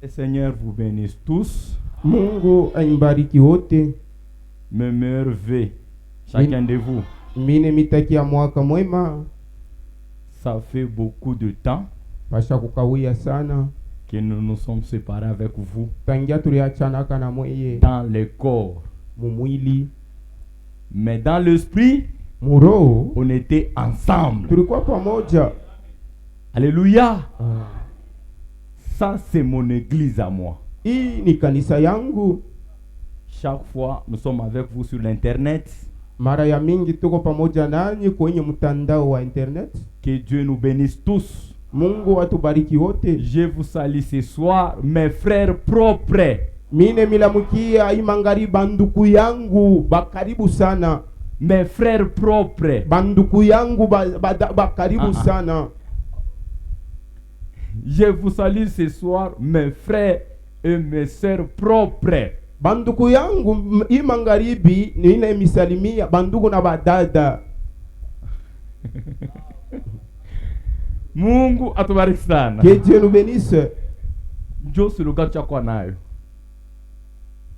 Le Seigneur vous bénisse tous. Mungu aimbariki wote. Mes meilleurs vœux, chacun de vous. Mine mitakia mwaka mwema. Ça fait beaucoup de temps Pasha kukawia sana. que nous nous sommes séparés avec vous Tangia tuliachanaka na mweye. dans le corps. Mumwili. Mais dans l'esprit, Muro. on était ensemble. Tulikuwa pamoja. Alléluia. Ça, c'est mon église à moi. Hii ni kanisa yangu. Chaque fois, nous sommes avec vous sur l'internet. Mara ya mingi tuko pamoja nanyi kwenye mtandao wa internet. Que Dieu nous bénisse tous. Mungu atubariki wote. Je vous salue ce soir, mes frères propres. Mine milamukia imangari banduku yangu bakaribu sana. Mes frères propres. Banduku yangu bakaribu sana. Je vous salue ce soir, mes frères et mes sœurs propres. Banduku yangu imangaribi nina misalimia banduku na badada. Mungu atubariki sana. Que Dieu nous bénisse. Njo slogan chakwa nayo.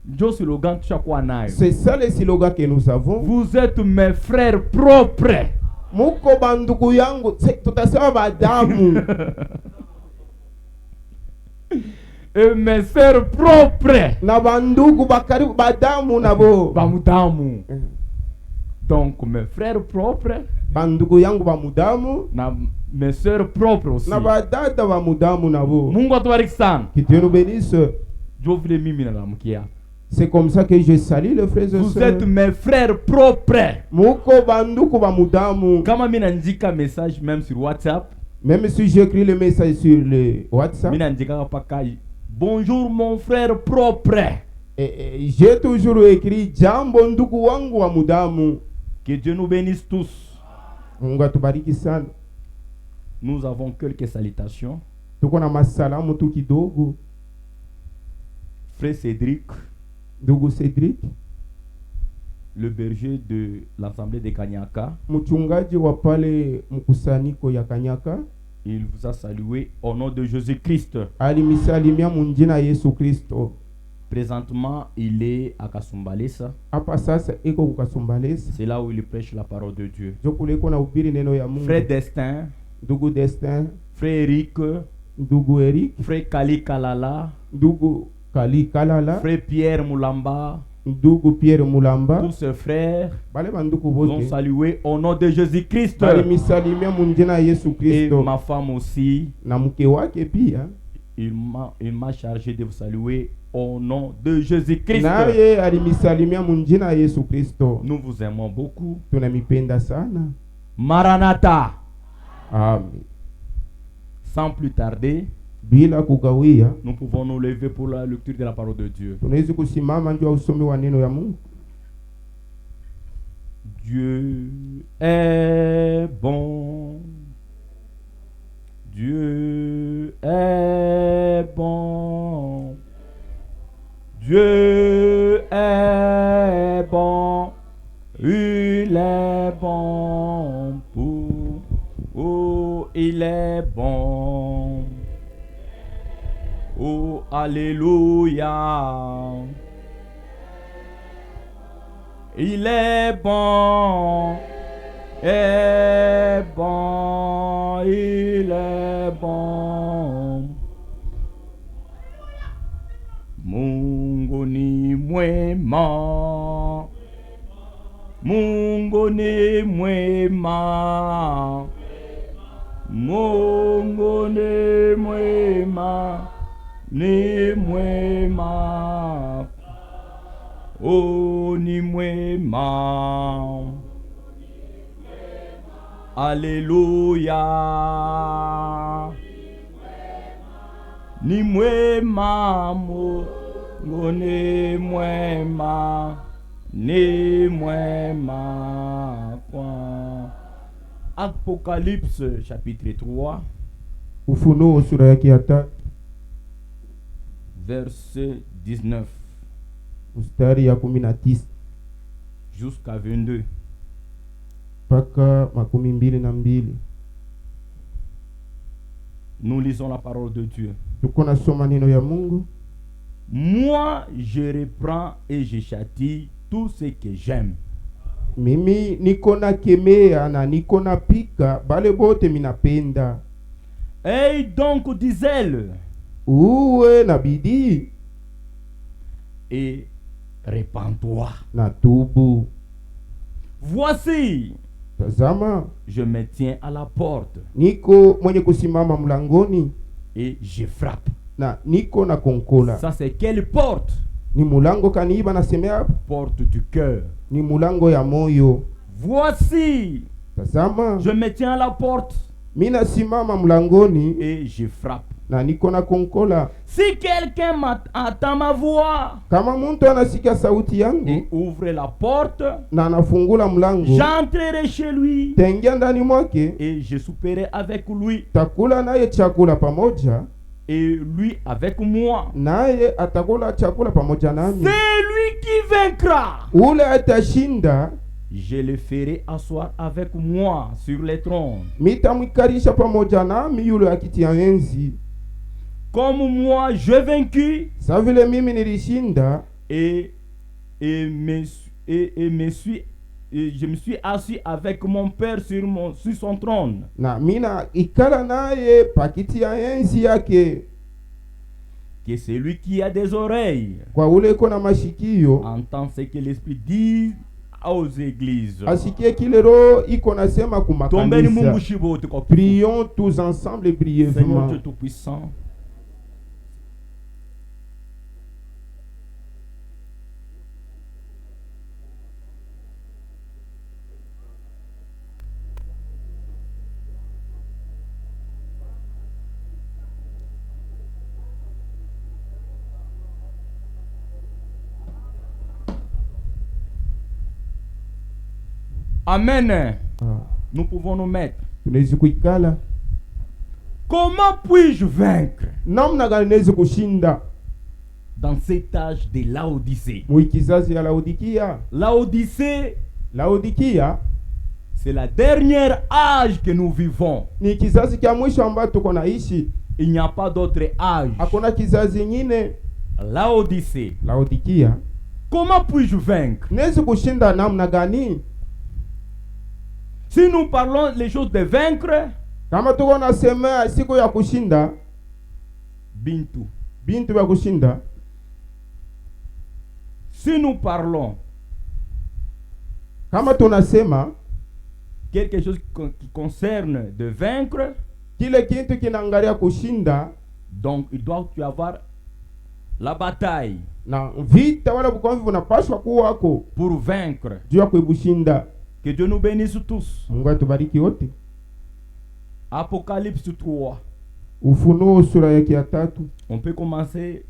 Njo slogan chakwa nayo. C'est ça le slogan que nous avons. Vous êtes mes frères propres. Muko banduku yangu tutasema badamu. Et mes sœurs propres. Na banduku bakaribu badamu nabo. Bamudamu. Donc mes frères propres. Banduku yangu bamudamu. Na mes sœurs propres aussi. Na badada bamudamu nabo. Mungu atubariki sana. Que Dieu nous bénisse. Je voulais mimi na lamukia. C'est comme ça que je salue les frères et sœurs. Vous êtes mes frères propres. Muko banduku bamudamu. Kama mina ndika message même sur WhatsApp. Même si j'écris le message sur le WhatsApp. Mina ndika paka bonjour mon frère propre. J'ai toujours écrit jambo ndugu wangu wa mudamu. Que Dieu nous bénisse tous. Mungu atubariki sana. Nous avons quelques salutations. Tuko na masalamu tu kidogo. Frère Cédric, ndugu Cédric, le berger de l'assemblée de Kanyaka, mchungaji wa pale mkusanyiko ya Kanyaka, il vous a salué au nom de Jésus-Christ. Alimisalimia munjina Yesu Kristo. Présentement, il est à Kasumbalesa. Hapa sasa iko kukasumbalesa. C'est là où il prêche la parole de Dieu. Jokule iko na ubiri neno ya Mungu. Frère Destin, ndugu Destin, frère Eric, ndugu Eric, frère Kali Kalala, ndugu Kali Kalala, frère Pierre Moulamba, ndugu Pierre Moulamba, tous ses frères bale banduku nous bote ont salué au nom de Jésus-Christ. Alimisalimia munjina Yesu Kristo. Et ma femme aussi, na mke wake pia, il m'a chargé de vous saluer au nom de Jésus-Christ. Naye alimisalimia munjina Yesu Kristo. Nous vous aimons beaucoup. Tunamipenda sana. Maranatha. Amen. Sans plus tarder, bila kugawia, nous pouvons nous lever pour la lecture de la parole de Dieu. Tunaweza kusimama ndio usomi wa neno ya Mungu. Dieu est bon. Dieu est bon. Dieu est bon. Il est bon pour. Oh, il est bon. Oh, alléluia. Il est bon. Est bon. Il est bon. Mungu ni mwema. Mungu ni mwema. Mungu ni mwema. Ni mwema. Oh, ni mwema. Alléluia. Ni mwema. Mungu ni mwema. Ni mwema. Apocalypse chapitre 3. Ufunuo sura yake ya 3. Verset 19. Mstari ya 19. Jusqu'à 22. Paka 22. Nous lisons la parole de Dieu. Tuko nasoma neno ya Mungu. Moi, je reprends et je châtie tout ce que j'aime. Mimi niko na kemea na niko na pika bale bote minapenda. Aie donc, disait-elle, Uwe na bidii et répands-toi. na tubu. Voici, Tazama, je me tiens à la porte niko mwenye kusimama mlangoni et je frappe. na niko na konkola. Ça, c'est quelle porte? Ni mulango kaniiba nasemea hapo? Porte du cœur. Ni mulango ya moyo. Voici, Tazama, je me tiens à la porte mina simama mlangoni et je frappe. na niko na konkola. Si quelqu'un entend ma voix Kama muntu anasikia sauti yangu et ouvre la porte, na anafungula mlango, j'entrerai chez lui taingia ndani mwake, et je souperai avec lui takula naye chakula pamoja, et lui avec moi. naye atakula chakula pamoja nami. C'est lui qui vaincra. Ule atashinda, Je le ferai asseoir avec moi sur le trône, mitamwikarisha pamoja nami yule akiti ya enzi. comme moi je vaincu Sa vile mimi nilishinda et je me suis assis avec mon Père sur son trône. na mina ikala naye pakiti ya enzi yake. Que celui qui a des oreilles Kwa ule iko na mashikio entend ce que l'Esprit dit aux églises. asikie kile roho iko nasema Tombeni kumakanisa. Mungu shibote kwa Prions tous ensemble et Seigneur brièvement. Dieu Tout-Puissant. Amen. Ah, Nous pouvons nous mettre. tunaweza kuikala. Comment puis-je vaincre Namna gani naweza kushinda dans cet âge de Laodicée? muikizazi ya Laodikia? Laodicée, Laodikia c'est la dernière âge que nous vivons. ni kizazi cha mwisho ambacho tuko naishi. Il n'y a pas d'autre âge. Hakuna kizazi nyingine. Laodicée. Laodikia, Comment puis-je vaincre? naweza kushinda namna gani? Si nous parlons les choses de vaincre, Kama tuko nasema siku ya kushinda, bintu. bintu ya kushinda. Si nous parlons Kama tunasema quelque chose qui concerne de vaincre, kile kitu kinaangalia kushinda donc il doit y avoir la bataille na vita wala bukomvi vinapaswa kuwako pour vaincre. juu ya kuibushinda. Que Dieu nous bénisse tous. Mungu atubariki wote. Apocalypse 3. Ufunuo sura yake ya 3. On peut commencer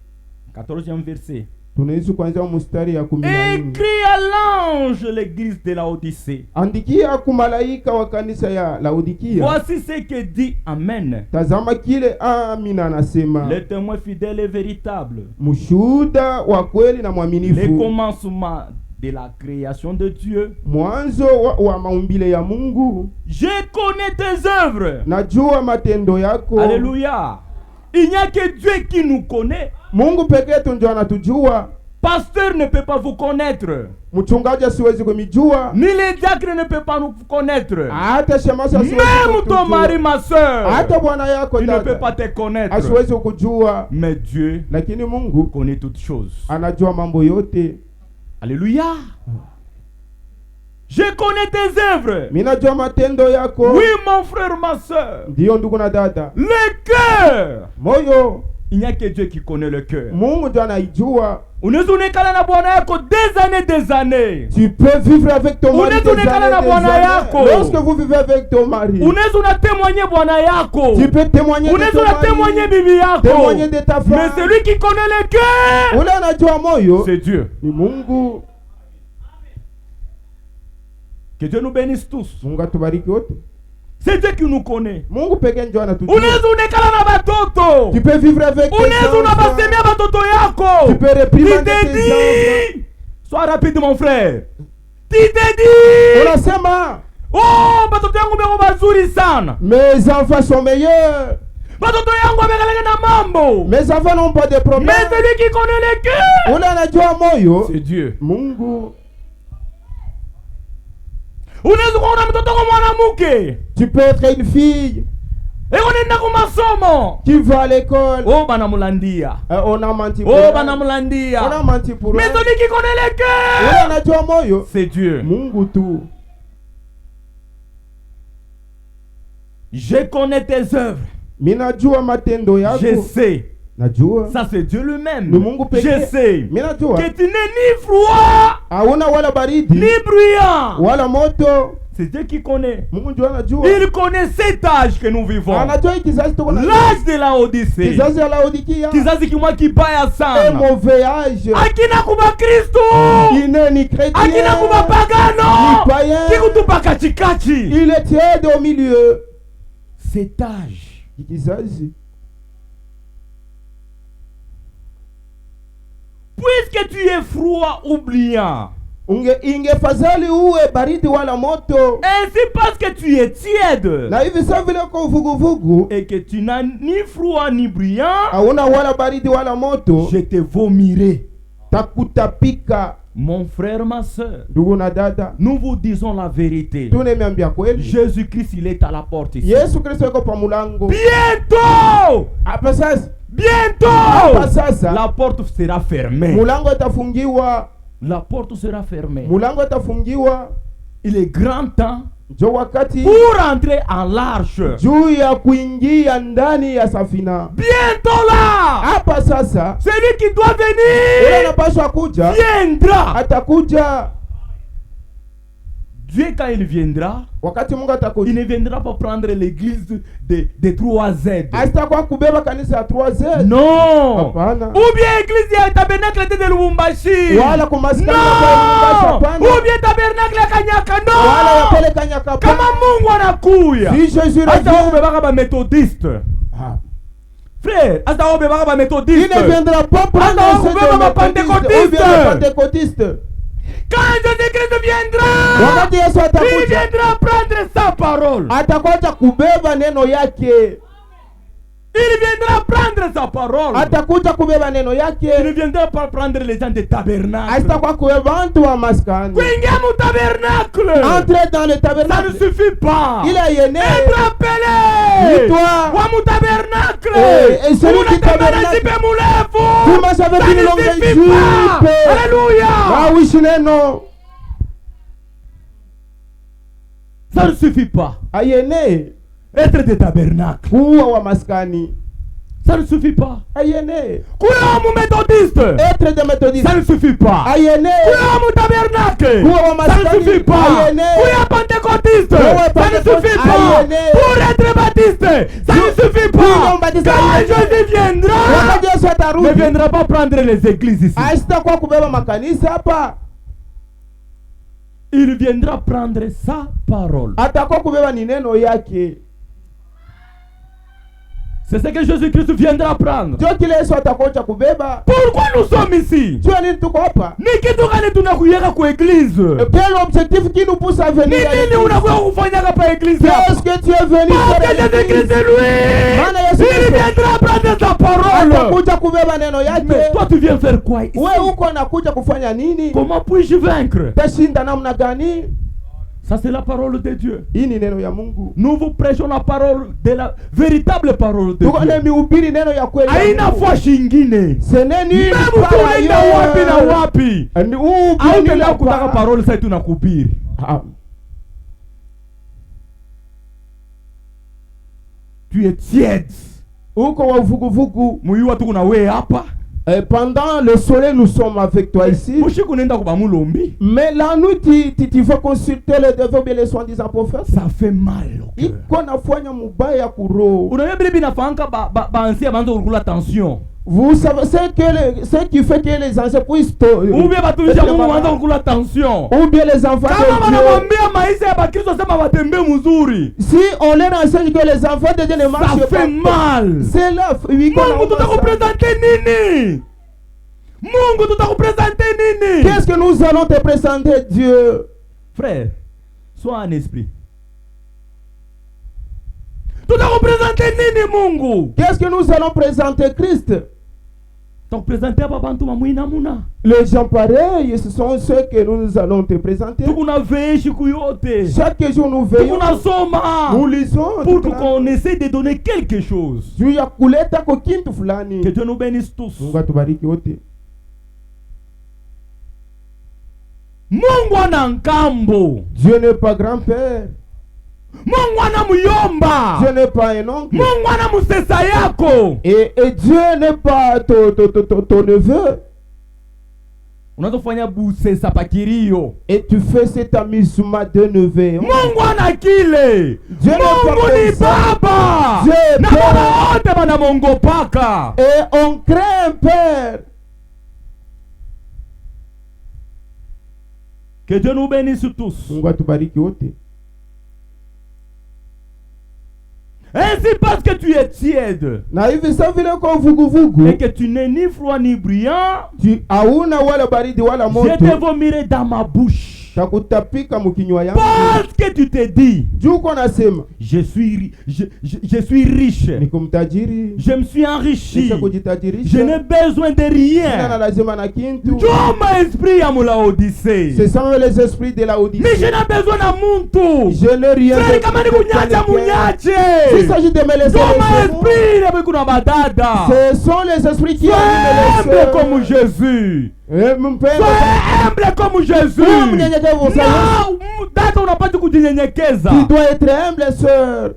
14e verset. Tunaweza kuanzia mstari ya 14. Écrit à l'ange l'église de Laodicée. Andikia ku malaika wa kanisa ya Laodikia. Voici ce que dit Amen, Tazama kile Amina anasema. le témoin fidèle et véritable, Mshuhuda wa kweli na le mwaminifu. commencement de la création de Dieu. Mwanzo wa maumbile ya Mungu. Je connais tes œuvres. Najua matendo yako. Alléluia. Il n'y a que Dieu qui nous connaît. Mungu pekee tu ndio anatujua. Pasteur ne peut pas vous connaître. Mchungaji asiwezi kumijua. Ni le diacre ne peut pas nous connaître. Hata shemasi asiwezi Même ton kutujua. mari, ma soeur, Hata bwana yako il ne peut pas dada te connaître. asiwezi kujua. Mais Dieu Lakini Mungu connaît toutes choses. anajua mambo yote. Alléluia. Je connais tes œuvres. Mimi najua matendo yako. Oui, mon frère, ma soeur. Ndio ndugu na dada. Le cœur. Moyo Il n'y a que Dieu qui connaît le cœur. Mungu ndio anaijua. Unaweza unekala na bwana yako des années. Tu peux vivre avec ton mari. Unaweza unekala na bwana yako. Lorsque vous vivez avec ton mari, Unaweza unatémoigner bwana yako. tu peux témoigner de Unaweza ton unatémoigner mari. bibi yako. Témoigner de ta Mais femme. celui qui connaît le cœur, Ule anajua moyo c'est Dieu. ni Mungu. Que Dieu nous bénisse tous. Mungu atubariki wote. C'est Dieu qui nous connaît. Mungu pekee ndio anatujua. Unaweza unekala na batoto. Tu peux vivre avec tes Unaweza unabasemea batoto yako. Tu peux réprimander Tu te tes dis. Sois rapide mon frère. Tu te dis. Unasema Oh, batoto yangu beko bazuri sana. mes enfants sont meilleurs. Batoto yangu wamekaleka na mambo. Mes enfants n'ont pas de Mais problème. celui qui connaît le cœur, Ule anajua moyo. c'est Dieu. Mungu. Unaweza kuona mtoto kwa mwanamke. Tu peux être une fille Eko nenda ku masomo. qui va à l'école. Oh banamulandia. On a menti pour Oh elle. banamulandia. On a menti pour Mais elle. celui qui connaît le Ule cœur, anajua moyo. c'est Dieu. Mungu tu. Je connais tes œuvres. Minajua matendo Je yako. sais. Najua. Ça c'est Dieu lui-même. Ni Mungu pekee. Je sais Minajua. que tu n'es ni froid Hauna wala baridi ni bruyant. wala moto. C'est Dieu qui connaît. Mungu ndio anajua. Il connaît cet âge que nous vivons. Anajua hii kizazi tuko na. L'âge de la Odyssée. Kizazi ya Laodikia. Kizazi kimwa kibaya Un sana. mauvais âge. Akina kuba Kristo. Il n'est ni chrétien. Akina kuba pagano. Ni païen. Kikutupa katikati. Il est tiède au milieu. Cet âge. Kizazi. Puisque tu es froid, oubliant. Ingefadhali uwe baridi wala moto. Ainsi parce que tu es tiède. Na hivi sasa vile kwa vuguvugu Et que tu n'as ni froid ni brillant. hauna wala baridi wala moto, Je te vomirai. takutapika. Mon frère, ma soeur, Ndugu na dada, nous vous disons la vérité. tunemeambia kweli. Jésus-Christ, il est à la porte ici. Yesu Kristo yuko pa mulango. Bientôt, Hapa sasa, bientôt, hapa sasa la porte sera fermée. mulango itafungiwa. La porte sera fermée. Mulango itafungiwa. Il est grand temps Njo wakati pour entrer en l'arche. juu ya kuingia ndani ya safina. Bientôt là, Hapa sasa celui qui doit ule venir anapaswa kuja, viendra. atakuja. Dieu, quand il viendra, Wakati Mungu il atakuja, ne viendra pas prendre l'église de 3Z. asitakuwa kubeba kanisa ya 3Z. Non. Hapana. Ou bien église ya tabernacle de Lubumbashi. Wala kumaskani ya Non. hapana. Ou bien tabernacle ya Kanyaka. Wala Non. yapeleka nyaka Kama hapana. Mungu anakuya. Si Jésus Hata revient, ubebaka ba méthodiste. ah, Frère, hata ubebaka ba il méthodiste. ne viendra pas prendre Attends, ceux vous pouvez pas de pentecôtiste. ou bien les pentecôtistes. Quand Jésus-Christ viendra, Wakati Yesu il atakuja, viendra prendre sa parole. atakuja kubeba neno yake. Il viendra prendre sa parole. Atakuja kubeba neno Il ne yake. viendra pas prendre les gens de tabernacle. Asitakuwa kubeba watu wa maskani. Kuingia mu tabernacle. Entrer dans le Ça ne tabernacle. suffit pas. Il a yéné. Être appelé. Toi. Wa mu tabernacle. Et celui qui Unatembea na tabernacle. jipe murefu. Tuma Ça avec une ne longue suffit jupe. pas. Alléluia. Ah oui, neno. Ça ne suffit pas. Ayene. Être de tabernacle. Kuwa wa maskani. Ça ne suffit pas. Ayene. Kuya mu méthodiste. Être de méthodiste. Ça ne suffit pas. Ayene. Kuya mu tabernacle. Kuwa wa Ça ne maskani. suffit pas. Ayene. Kuya pentecôtiste. Kuwa Ça ne pentecôtiste. suffit pas. Ayene. Pour être baptiste. Ça ne suffit Kuwa pas. baptiste. Quand Ayene. Jésus viendra, Wakati Yesu ne atarudi, viendra pas prendre les églises ici. asitakuwa kubeba makanisa hapa. Il viendra prendre sa parole. Atakuwa kubeba ni neno yake. C'est ce que Jésus-Christ viendra prendre. Ndio kile Yesu atakuja kubeba. Pourquoi nous sommes ici? Jua nini tuko hapa? Ni kitu gani tunakuyeka kwa église? Quel objectif qui nous pousse à Ni venir à nini l'église? unakuwa kufanyaka pa église? Qu'est-ce que tu es venu Parce que faire à Jésus-Christ l'église? lui, Maana Yesu il Kristo viendra prendre sa parole. atakuja kubeba neno Mais yake. toi tu viens faire quoi ici? Wewe uko nakuja kufanya nini? Comment puis-je vaincre? Tashinda namna gani? Ça c'est la parole de Dieu. Hii ni neno ya Mungu. Nous vous prêchons la parole de la véritable parole de Tuko na Dieu. mihubiri neno ya kweli. ya Haina Mungu. foi shingine. Ce n'est nulle Même part tunaenda wapi na ailleurs. wapi? Ni huu Au bila tena kutaka pa- parole sasa tunakubiri. Ah, Tu es tiède. uko wa vuguvugu. Muyiwa tu kuna we hapa. Pendant le soleil, nous sommes avec toi ici. Mushiku nenda kuba mulombi. Mais la nuit, tu vas consulter le devil et les soi-disant prophètes. Ça fait mal au cœur. Iko nafanya mubaya kuro. Unajua vile binafanka ba ansia banza kukula tension. Vous savez ce qui fait que les anciens puissent Ou bien batumisha Mungu banza kukula tension. ou bien les enfants Kama de Dieu. wanamwambia maisha ya Bakristo sema watembe mzuri. Si on leur enseigne que les enfants de Dieu ne Ça marchent fait pas, mal. c'est là. Oui, Mungu tutakupresenter nini? Mungu tutakupresenter nini? qu'est-ce que nous allons te présenter, Dieu? Frère, sois un esprit. Tutakupresenter nini nini Mungu? Qu'est-ce que nous allons présenter Christ? Donc présenter babantu mamwina muna. Les gens pareils, ce sont ceux que nous allons te présenter. Tukuna veille siku yote. Chaque jour nous veillons, Tukuna soma. nous lisons Pour qu'on essaie de donner quelque chose. juu ya kuleta kwa kintu fulani. Que Dieu nous bénisse tous. Mungu atubariki wote. Mungu ana nkambo. Dieu n'est pas grand-père. Mungu ana muyomba. Dieu n'est pas un oncle. Mungu ana musesa yako. Et Dieu n'est pas ton neveu. Unazofanya busesa pakirio. Et tu fais cet amusement de neveu. Mungu ana kile. Dieu n'est Mungu pas ni comme ça. baba. Dieu est Na père. baba wote banamwongopaka. Et on crée un père. Que Dieu nous bénisse tous. Mungu atubariki wote. Ainsi parce que tu es tiède Na hivi sa vile kwa vuguvugu, et que tu n'es ni froid ni brillant, tu hauna wala baridi wala je moto, te vomirai dans ma bouche. takutapika mukinywa yangu. Parce que tu te dis, Juu kwa nasema je suis riche, niko mtajiri, je me suis enrichi, nisha je kujitajirisha, n'ai besoin de sina na rien. lazima na kintu. Joma esprit ya mula Odyssée. C'est ça les esprits de la Mais Odyssée. je n'ai besoin na muntu. Je n'ai rien Frère, kama ni kunyacha Il munyache. s'agit de me laisser Joma les esprit ya kuna badada. Ce sont les esprits qui Sois animent les humble comme Jésus. Mpendo, Sois humble comme Jésus. Kuwa mnyenyekevu sana. Na dada unapata kujinyenyekeza. tu dois être humble, sœur.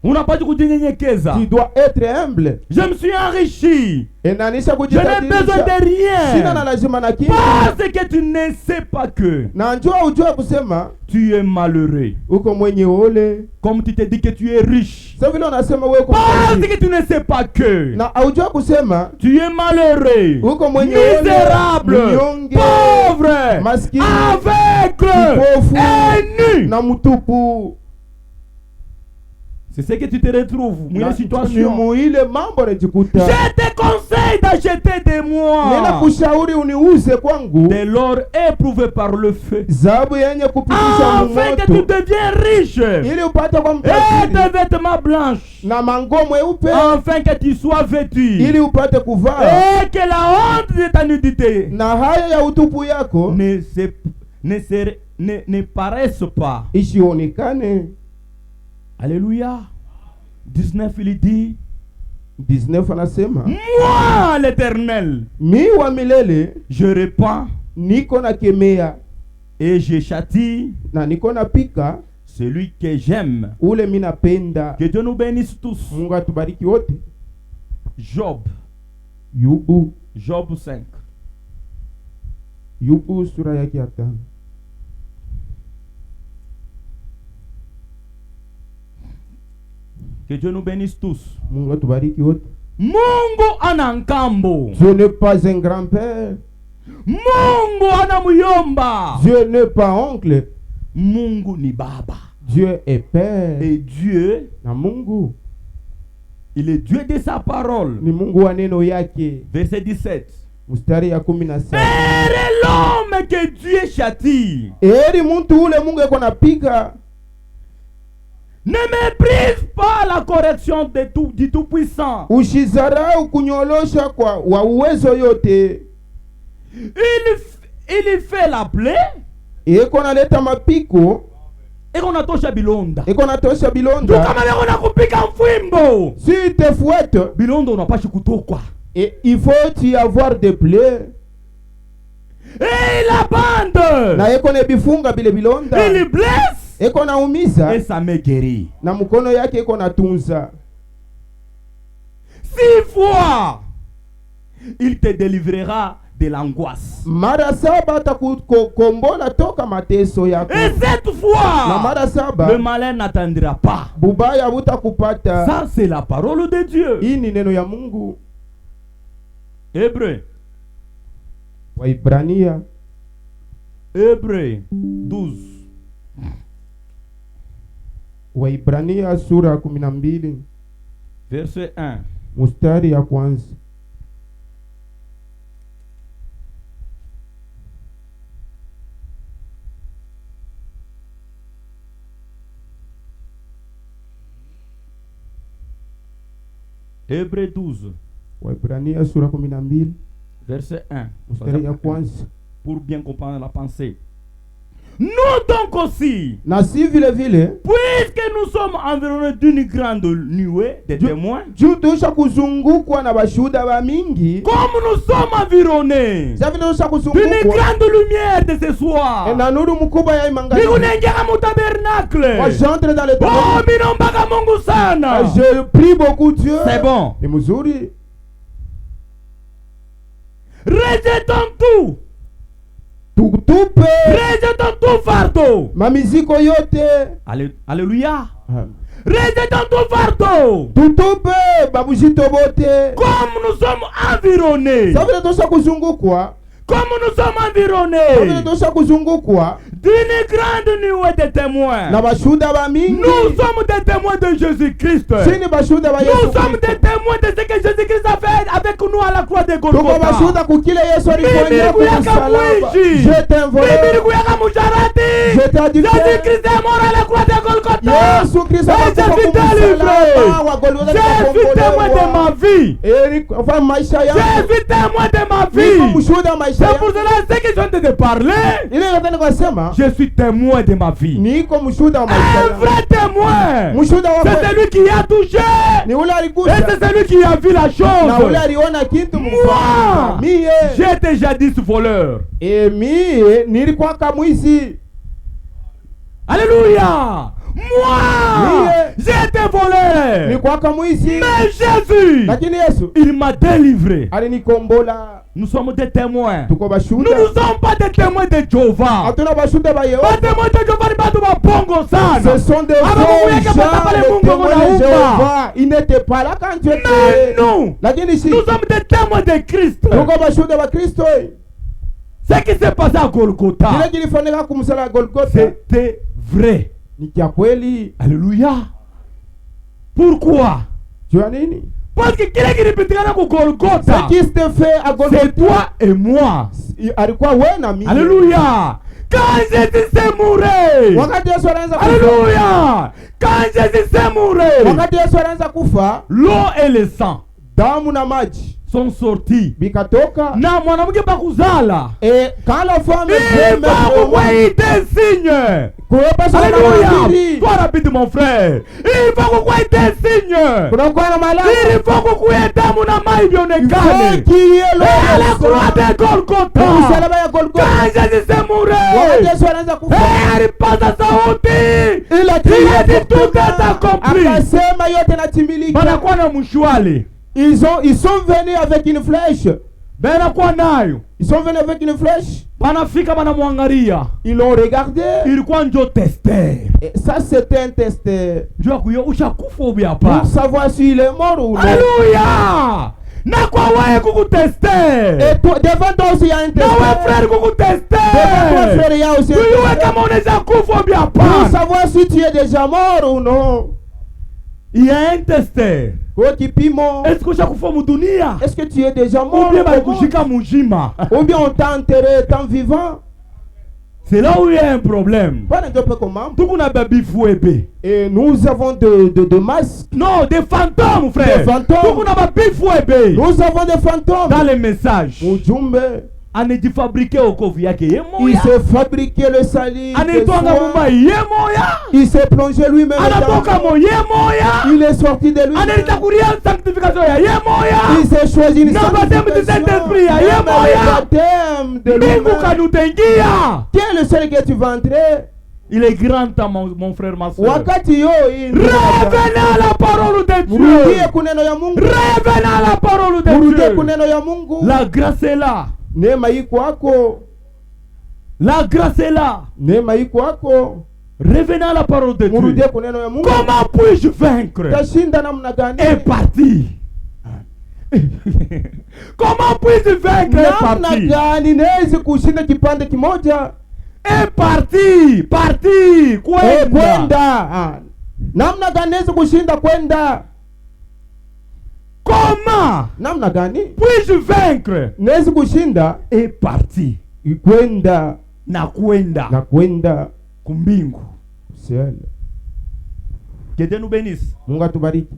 Unapata kujinyenyekeza. Tu dois être humble. Je me suis enrichi. Inanisha Je n'ai besoin kujitajirisha. de rien. Sina na lazima na kintu. Parce que tu ne sais pas que Na njua ujue kusema tu es malheureux. uko mwenye ole. Comme tu te dis que tu es riche. Sasa vile unasema wewe uko Parce mwenye. que tu ne sais pas que Na aujua kusema tu es malheureux, uko mwenye ole, misérable, mnyonge, pauvre, maskini, aveugle kipofu, et nu. na mtupu. C'est ce que tu te retrouves. Mwenye Ni situation. muile mambo najikuta. Je te conseille d'acheter de Nina moi kushauri uniuze kwangu de l'or éprouvé par le feu, zahabu yenye kupitisha afin que tu moto, deviens riche, ili upate kwa et mtajiri, des vêtements blancs, na mango mweupe, afin que tu sois vêtu, ili upate kuvaa, et que la honte de ta nudité na haya ya utupu yako ne paraisse pas. isionekane. Alléluia. 19, il dit, 19 anasema, moi l'Éternel, mi wa milele je répands niko na kemea et je châtie na niko na pika celui que j'aime. ule mi napenda. Que Dieu nous bénisse tous. Mungu atubariki wote. Job, Job 5. Yubu sura yake ya 5. Que Dieu nous bénisse tous. Mungu atubariki wote. Mungu ana nkambo. Dieu n'est pas un grand-père. Mungu ana muyomba. Dieu n'est pas oncle. Mungu ni baba. Dieu est père. Et Dieu, Na Mungu il est Dieu de sa parole. ni Mungu wa neno yake. Verset 17. Mstari ya 17. Père l'homme que Dieu châtie. Heri mtu ule Mungu eko napiga. Ne méprise pas la correction du Tout-Puissant. Ushizarau kunyolosha kwa wa uwezo yote. Il fait la plaie. Eko naleta mapiko. Et qu'on a tosha bilonda. Eko natosha Tu bilonda. kama leo nakupika mfimbo. Si te fouette, Bilonda unapashi kutokwa. et il faut y avoir des plaies. Et la bande. Na eko ne bifunga bile bilonda. Il blesse. Eko naumiza. Et ça me guérit. Na mkono yake eko natunza. 6 fois. Il te délivrera de l'angoisse. Mara 7 atakukombola toka mateso yako. Et 7 Na fois. mara 7 Le malin n'attendra pas. bubaya butakupata. Ça c'est la parole de Dieu. Hii ni neno ya Mungu. Hébreu. Waibrania Hébreu 12. Waibrania sura 12 Verset 1. mstari ya kwanza. Hébreux 12, Waebrania sura 12 verset 1. mstari ya kwanza. Pour bien comprendre la pensée. Nous donc aussi, Na si vile vile puisque nous sommes environnés d'une grande nuée de témoins, juu tuisha kuzungukwa na bashuhuda ba mingi, comme nous sommes environnés za vile tuisha d'une kuzungukwa grande lumière de ce soir, na nuru mkubwa ya imangani, nikunenjaka mu tabernacle. moi j'entre dans le Oh, tabernacle. minombaka Mungu sana. Je prie beaucoup Dieu. C'est bon. Ni mzuri. Rejetons tout. Tukutupe Rejetons tout fardeau. mamiziko yote. Alléluia. Rejetons tout fardeau. Tutupe babujito bote. Comme nous sommes environnés. Sa vile tuisha kuzungukwa, Comme nous sommes sa vile environnés tuisha kuzungukwa d'une grande nuée de témoins. na bashuhuda ba mingi. Nous sommes des témoins de Jésus-Christ. Sini bashuhuda ba Nous Yesu sommes des Kristo. témoins de ce que Jésus-Christ a fait avec nous à la croix de Tuko Golgotha. bashuhuda kukile Yesu alifanyia Mimi kwa kuyaka msalaba. mwishi. J'étais un Mimi voleur. nikuyaka mujarati. J'étais adultère. Jésus-Christ est mort à la croix de Golgotha. Yesu Kristo Et je suis délivré. Je suis témoin de ma vie. Enfin maisha Je yangu. suis témoin de ma Niko vie. mshuhuda maisha C'est pour yangu. cela ce que je viens de parler. Ile nataka kusema Je suis témoin de ma vie. niko mshuhuda wa maisha Un yangu. vrai témoin. Mshuhuda wa C'est kweli. celui qui a touché. Ni ule Et aligusa c'est celui qui a vu la na ule chose. aliona kitu Moi, mfano. Mie j'étais jadis voleur. mie nilikuwa kamwizi. Alléluia. Moi, j'étais voleur. Nilikuwa kamwizi. Mais Jésus, Lakini Yesu il m'a délivré. alinikombola. Nous sommes des témoins. Tuko Nous bashuhuda. ne sommes pas des témoins de Jéhovah. Hatuna bashuhuda ba Pas Yehova. témoins de Jéhovah ni batu ba bongo Ce sana. sont des Ah, faux Mungu yake gens, pata pale les Mungu témoins de anaumba. Jéhovah. Ils n'étaient pas là quand Dieu Mais était. nous, Lakini si nous sommes des témoins de Christ. tuko bashuhuda ba Kristo. Ce qui s'est passé à Golgotha, Kile kilifanyika kumsala Golgotha c'était vrai. ni kia kweli. Alléluia. Pourquoi? Jua nini? Parce que kile kilipitikana ku Golgotha, Ce qui s'était fait à c'est Golgotha toi et moi. alikuwa wewe na mimi. Alléluia. Quand Jésus s'est mouru. Wakati Yesu anaanza kufa, Alléluia. Quand Jésus s'est mouru, wakati Yesu anaanza kufa, l'eau et le sang damu na maji sont sortis. bikatoka. Na mwanamke bakuzala. Et quand la femme Il va vous voir des signes. kuwepa sana Alléluia. maladi, Toi rapide mon frère. Il faut que vous voyez des signes. kunakuwa na maladi. Il faut que vous voyez damu na mai vionekane. Kiye Et à la croix de Golgotha. msalaba ya Golgotha. Quand Jésus s'est Wakati mouru. Yesu anaanza kufa, Et alipata sauti. ila Il a dit tout est accompli. akasema yote natimilika. Banakuwa na mshwali. Ils sont venus avec une flèche. Banakuwa nayo. Ils sont venus avec une flèche. Banafika banamwangalia. Ils l'ont regardé. Ilikuwa njo tester. Et ça, c'était un test Njo akuyo ushakufa ubi hapa. pour savoir s'il est mort ou non. Alléluia. Na kwa wewe Et kukutester. toi, devant toi aussi, il y a un test. Na wewe frère Devant toi, kukutester. frère, il y a aussi un Tuyuwe test. kama unaweza kufa ubi Pour hapa. savoir si tu es déjà mort ou non. Il y a un testeur. Kwa kipimo, Est-ce que ushakufa mu dunia? est-ce que tu es déjà Ou mort bien ou balikushika mujima? ou bien on t'a enterré étant vivant? C'est là où il y a un problème. Pas un peu comment. Tukuna baby fouebe. Et nous avons de masques. Non, des fantômes, frère. Des fantômes. Tukuna baby fouebe. Nous avons des fantômes. Dans les messages. Mujumbe, Anajifabrike okovu yake ye il moya. s'est fabriqué le salive. de Anaitwanga soi. mumba ye moya. Il s'est plongé lui-même Anatoka dans. mo ye moya. Il est sorti de lui. Anaitakuria sanctification ya ye moya. Il s'est choisi une Na baptême du Saint-Esprit ya ye Même moya. le baptême de Mbingu lui-même. kanutengia. Qui est le seul que tu vas entrer? Il est grand temps, mon frère, ma soeur. Wakati yo hii Revenez à la parole de murudie Dieu. kuneno ya Mungu. Revenez à la parole de Murudie Dieu. kuneno ya Mungu. La grâce est là. Neema iko kwako. La grâce est là. Neema iko kwako. Revenez à la parole de Dieu. Murudie kuneno ya Mungu. Comment puis-je vaincre? Tashinda namna gani? Est parti. Comment puis-je vaincre? Est Namna parti. gani nawezi kushinda kipande kimoja? Est parti. Parti. Kwenda. Kwenda. Namna gani nawezi kushinda kwenda? Comment Namna gani puis-je vaincre? nawezi kushinda? Est parti. Kwenda Na kwenda. na kwenda Kumbingu. ciel. Que Dieu nous bénisse. Mungu atubariki.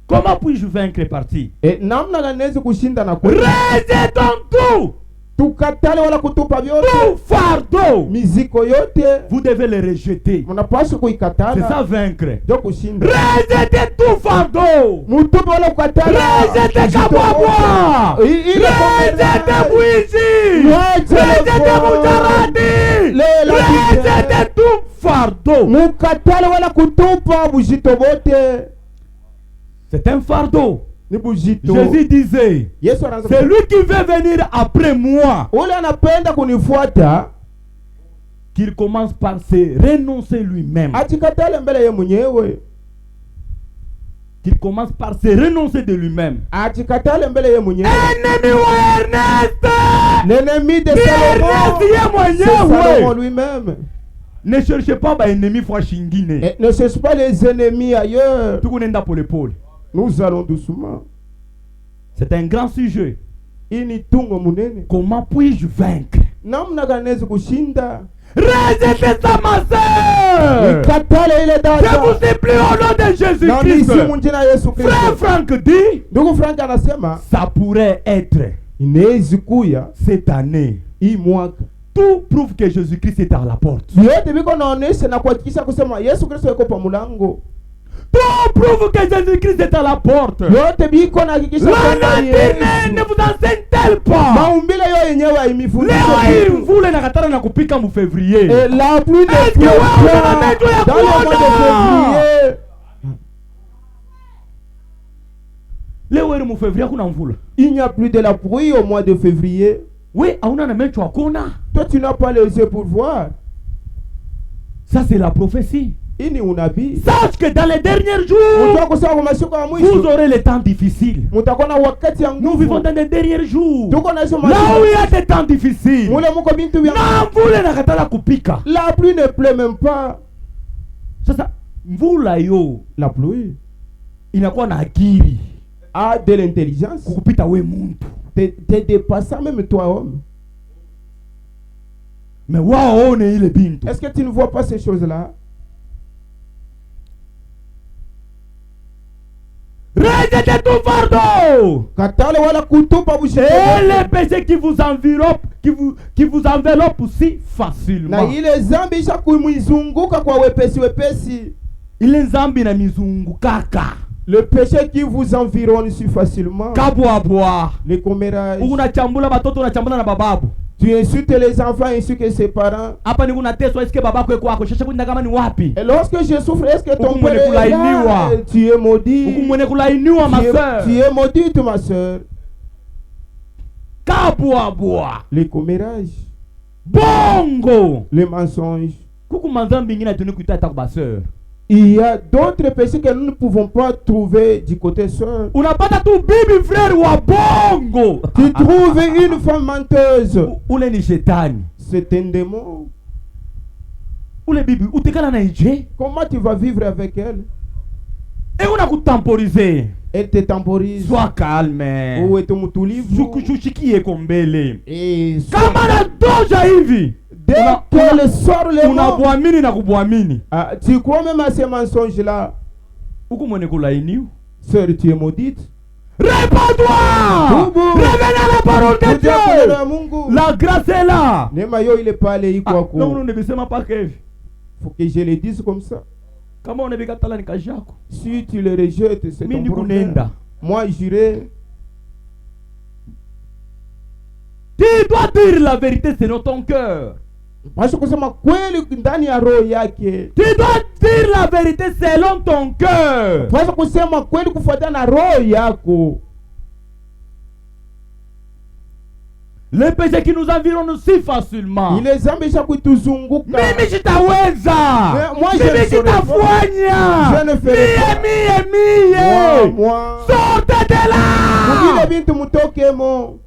Comment puis-je vaincre est parti? namna gani naweza kushinda na kweli? Rejetons tout. Tukatale wala kutupa vyote. Tout fardeau. Miziko yote Vous devez les rejeter. mnapaswa C'est kuikatala. ça vaincre. Ndio kushinda. Rejetez tout fardeau. Mutupe wala kukatala. Rejetez kabwabwa. Rejetez bwizi. Rejetez mutaradi. Rejetez tout fardeau. Mukatale wala kutupa bujito bote. C'est un fardeau. Ni bujito. Jésus disait, Yesu anaanza c'est lui qui veut venir après moi, ule anapenda kunifuata qu'il commence par se renoncer lui-même. achikatale mbele ye mwenyewe. Qu'il commence par se renoncer de lui-même. Achikatale mbele ye mwenyewe. Ennemi wa Ernest! L'ennemi de Ernest Salomon lui-même. Ne cherchez pas ba ennemi fois shingine. Et ne cherche pas les ennemis ailleurs. Tukunenda pour l'épaule. Nous allons doucement. C'est un grand sujet. Ini tungo munene. Comment puis-je vaincre? Namna gani naweza kushinda? Rejetez ça, ma soeur! Ikatale ile Je dada. vous supplie au nom de Na Jésus-Christ. misimu njina Yesu Frère Kristo. Franck dit, Ndugu Frank anasema ça pourrait être inawezi kuya cette année. hii mwaka. Tout prouve que Jésus-Christ est à la porte. Yote biko naonesha na kuhakikisha kusema Yesu Kristo yuko pa mlango. Tout prouve que Jésus-Christ est à la porte. Yote biko na hakikisha La kwamba nature ne vous enseigne-t-elle pas? maumbile yo yenyewe haimifundisha Leo hii kitu. mvula inakatana na kupika mu février. Et la pluie de Est-ce que pluie wewe una macho ya dans le mois de kuona? février. Leo hii mu février kuna mvula. Il n'y a plus de la pluie au mois de février. Oui, hauna na macho ya kuona. Toi, tu n'as pas les yeux pour voir. Ça c'est la prophétie. Ini unabii. Sache que dans les derniers jours, Mtu kusema masiku ya vous mwisho. aurez les temps difficiles. Mutakuwa na wakati ya Nous vivons nguvu. dans les derniers jours. Tuko na hizo Là où il y a masiku. des temps difficiles. Mule muko bintu vya. Na mvula inakatala kupika. La pluie ne pleut même pas. Sasa mvula yo La pluie inakuwa na akili a de l'intelligence. kukupita we muntu. Te dépassant même toi homme. Mais waone ile bintu. Est-ce que tu ne vois pas ces choses-là? Rejetez tout fardeau. Katale wala kutupa bushito. Et les péchés qui vous enveloppent, qui vous enveloppent si Na facilement. ile zambi isha kumizunguka kwa wepesi wepesi. Ile nzambi na mizungukaka. Le péché qui vous environne si facilement. Kabwabwa. Les commérages. Unachambula batoto unachambula na bababu. Tu insultes les enfants ainsi que ses parents. Hapa ni kunateswa eske babako eko wako. Shasha kwenda kama ni wapi? Et lorsque je souffre, est-ce que ton Huku père mwene est kulainiwa. là? Tu es maudit. Huku mwene kulainiwa ma soeur. Tu es maudite, ma soeur. Kabwabwa. Les commérages. Bongo. Les mensonges. Kuku manzambi ingine atuni kuita hata kwa soeur. Il y a d'autres péchés que nous ne pouvons pas trouver du côté soeur. Unapata tu bibi frère wa bongo. Tu trouves une femme menteuse. Ule ni shetani. C'est un démon. Ule bibi utekala na ije. Comment tu vas vivre avec elle? Et on a kutamporisé. Elle te temporise. Sois calme. Ou est mutulivu. Shukushikie kombele. Et Kama na doja hivi. dès qu'elle sort le mot, Unabwamini na kubwamini. tu crois même à ces mensonges-là. Huku mwene kulainiwa. Sœur, tu es maudite. Répands-toi. Boubou. Revenez à la parole de Dieu. La grâce est là. Nema yo ile pale iko Ah, wako. non, nebisema pa kevi. Faut que je le dise comme ça. Kama unebikatala ni kazi yako. Si tu le rejettes, c'est Mimi ton problème. kunenda. Moi, j'irai. Tu dois dire la vérité selon ton cœur. Parce kusema kweli ndani ya roho yake. Tu dois dire la vérité selon ton cœur. Parce kusema kweli kufuatana na roho yako. Les péchés qui nous environnent si facilement. Ile zambi isha kutuzunguka. Mimi sitaweza. Moi, je Mimi ne saurais pas. sitafanya. Je ne ferai pas. Mie. Moi. Sortez de Mugile là. bintu mutoke mo.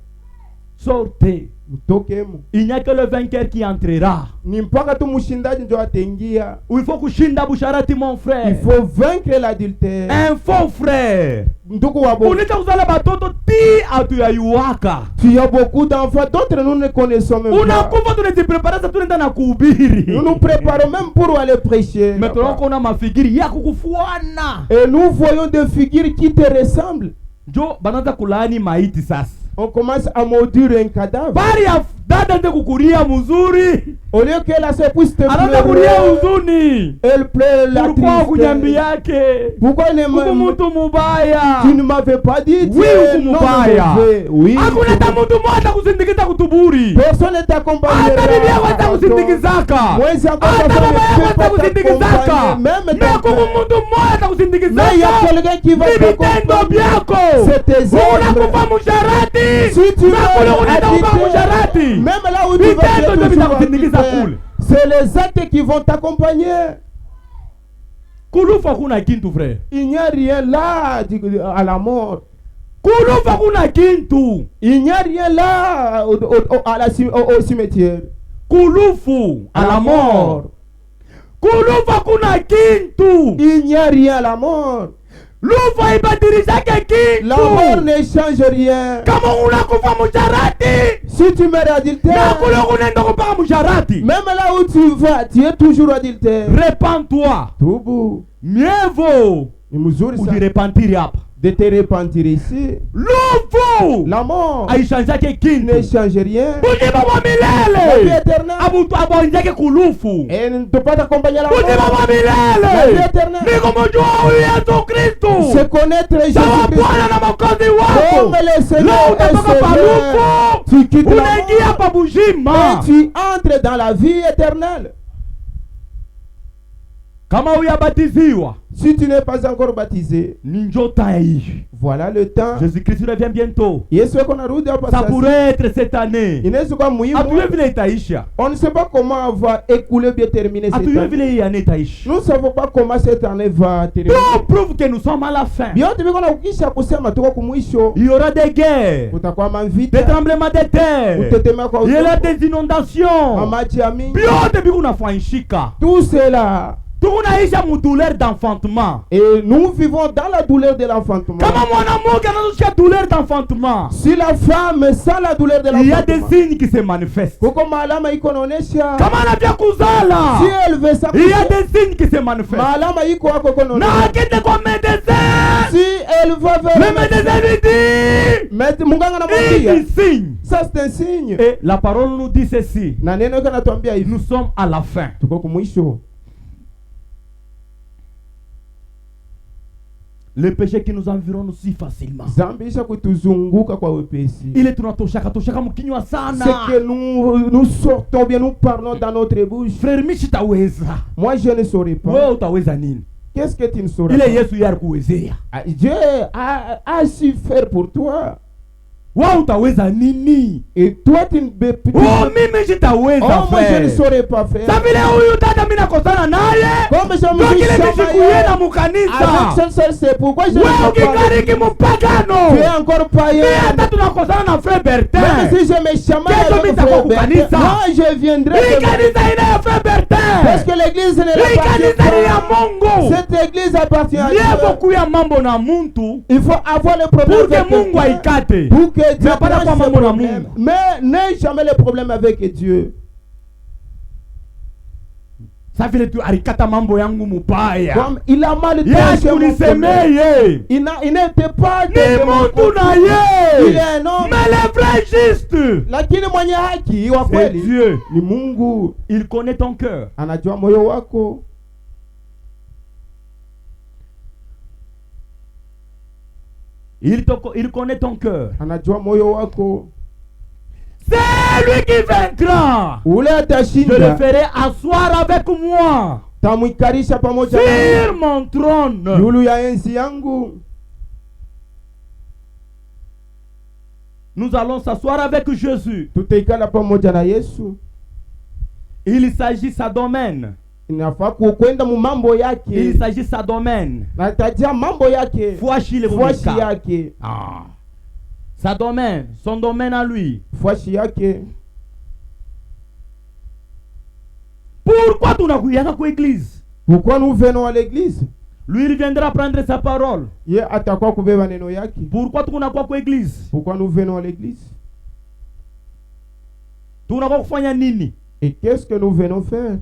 Sortez mtokemo. Il n'y a que le vainqueur qui entrera. Ni mpaka tu mshindaji ndio ataingia. Il faut kushinda busharati mon frère. Il faut vaincre l'adultère. Un faux frère. Ndugu wa bongo. Unita kuzala batoto ti atuyayuwaka. Tu as beaucoup d'enfants, d'autres nous ne connaissons même pas. Unakufa tunajipréparer ça tunaenda na kuhubiri. Nous nous préparons même pour aller prêcher. Maintenant qu'on a mafigiri ya kukufuana. Et nous voyons des figures qui te ressemblent. Jo bananza kulaani maiti sasa. On commence à maudire un cadavre. Bari ya dada nde kukuria muzuri. Au lieu que la sœur puisse te Anaanza kulia pleurer, huzuni. elle pleure la Pourquoi kunyambi tristesse. yake? Pourquoi ne Kuku mtu mubaya. tu ne m'avais pas dit Oui, Dieu, huku non, mubaya. mauvais. Oui. Hakuna hata mtu mmoja kusindikiza kutuburi. Personne ne t'accompagnera. Hata bibi yako atakusindikizaka. Moi, ça va Hata pas baba yako me atakusindikizaka. t'accompagner. Même Na kuku ta mtu mmoja atakusindikizaka. mais il y a quelqu'un qui va Ni vitendo t'accompagner. vyako. C'est tes Unakufa œuvres. musharati. Si tu Na kule unaenda kufa veux musharati. habiter, même là où tu vas Vitendo ndio être vitakusindikiza toujours kule. c'est les actes qui vont t'accompagner. Kulufa kuna kintu frère. Il n'y a rien là à la mort. Kulufa kuna kintu. Il n'y a rien là au cimetière. Kulufu à la mort. Kulufa kuna kintu. Il n'y a rien à la mort. Lufa ibadilisake La mort kintu. ne change rien. Kama unakufa musharati. Si tu meurs Na adultère, kule unaenda kupaka musharati. même là où tu vas, tu es toujours adultère. Repends-toi. Tubu. Mieux vaut Ni mzuri sana ujirepentir hapa. de te repentir ici. Lufu La mort aishanjake ne kintu. change rien. Buzima bwa La vie milele éternelle. abutu abonjake kulufu. Et ne peut pas t'accompagner à la Buzima mort. bwa La vie milele éternelle. ni kumjua huyu Yesu Kristo C'est connaître sawa Jésus-Christ. Bwana na Mwokozi wako. Comme le Leo Seigneur est utatoka pa Seigneur. lufu Tu quittes la unaingia mort pa buzima. et tu entres dans la vie éternelle. Kama uyabatiziwa Si tu n'es pas encore baptisé, ni njota hii. voilà le temps. Jésus-Christ revient bientôt. Yesu eko narudi hapa Ça sasa. pourrait être cette année. Inaweza kuwa muhimu. Hatujue vile itaisha. On ne sait pas comment va écouler bien terminer cette Hatujue année. vile hii année itaisha. Nous ne savons pas comment cette année va terminer. Tout prouve que nous sommes à la fin. Vyote viko na kukisha kusema tuko kumwisho. Il y aura des guerres, Kutakuwa des mavita, tremblements de terre, kutetemeka kwa il y aura udongo, des inondations. maji ya mingi. Vyote viko nafanyika. Tout cela. Tunaisha mu douleur d'enfantement. Et nous vivons dans la douleur de l'enfantement. Kama mwanamke anazosikia douleur d'enfantement, Si la femme sent la douleur de il y a des l'enfantement, signes qui se manifestent. kuko maalama iko naonesha. Kama anavya kuzala, Si elle veut ça, il y a des signes qui se manifestent. maalama iko wako iko Na naonesha. akende kwa médecin, Si elle va vers le médecin lui dit, mais munganga il anamwambia dit signe. ça c'est un signe. Et la parole nous dit ceci. Na neno iko natuambia hivi. Nous sommes à la fin. Tuko kumwisho. Le péché qui nous environne si facilement. Zambi isha kutuzunguka kwa wepesi. Ile tunatoshaka mkinywa sana. C'est que nous sortons bien, nous parlons dans notre bouche. Frère Michi taweza. Moi je ne saurais pas. Wewe utaweza nini? Qu'est-ce que tu ne saurais Ile pas? Yesu yeye alikuwezea. Dieu a su faire pour toi. Wewe utaweza nini? Et toi tu ne peux plus. Oh, mimi sitaweza Oh, moi je ne frère. saurais pas faire. Sa vile huyu dada mimi nakosana naye. Comme je Ndio me kile suis nishikuye na avec mukanisa. cette seule, c'est pourquoi je ne Wewe peux pas. ukikariki mpagano. Tu es encore Mimi païen. hata tunakosana na frère Bertin. Même si je me chamaille Kesho avec mitakuwa frère Bertin, kukanisa. moi je viendrai. Hii kanisa ile ya frère Bertin. Parce que l'église ne Hii l'appartient kanisa ni ya pas. Mungu. Cette église appartient à Liye Dieu. kuya mambo na muntu Il faut avoir le problème pour que avec Mungu Dieu. aikate. Pour que Dieu Mais pas tranche kwa ses mambo na problèmes. Mungu. Mais n'aie jamais le problème avec Dieu. Sa vile tu alikata mambo yangu mubaya. Comme il a mal Yesu tranché mon problème. nisemeye. Il n'était pas Ni de mon muntu côté. na Il ye. est un homme. Mais le vrai juste, Lakini mwenye haki wa c'est kweli Dieu. ni Mungu. Il connaît ton cœur. Anajua moyo wako. Il connaît ton cœur. Anajua moyo wako. C'est lui qui vaincra. Ule Je le atashinda. ferai asseoir avec moi Tamwikarisha pamoja sur na mon trône. yulu ya enzi yangu. Nous allons s'asseoir avec Jésus. Tutaikala pamoja na Yesu. Il s'agit sa domaine. Inafaa kwenda mu mambo Il yake. s'agit sa domaine. Na tajia mambo yake. Fuashi le Fuashi Monica. yake. Ah. Sa domaine, son domaine à lui. Fuashi yake. Pourquoi tunakuyaka kwa église? Pourquoi nous venons à l'église? Lui il viendra prendre sa parole. Ye atakuwa kubeba neno yake. Pourquoi tunakuwa kwa église? Pourquoi nous venons à l'église? Tunakuwa kufanya nini? Et qu'est-ce que nous venons faire?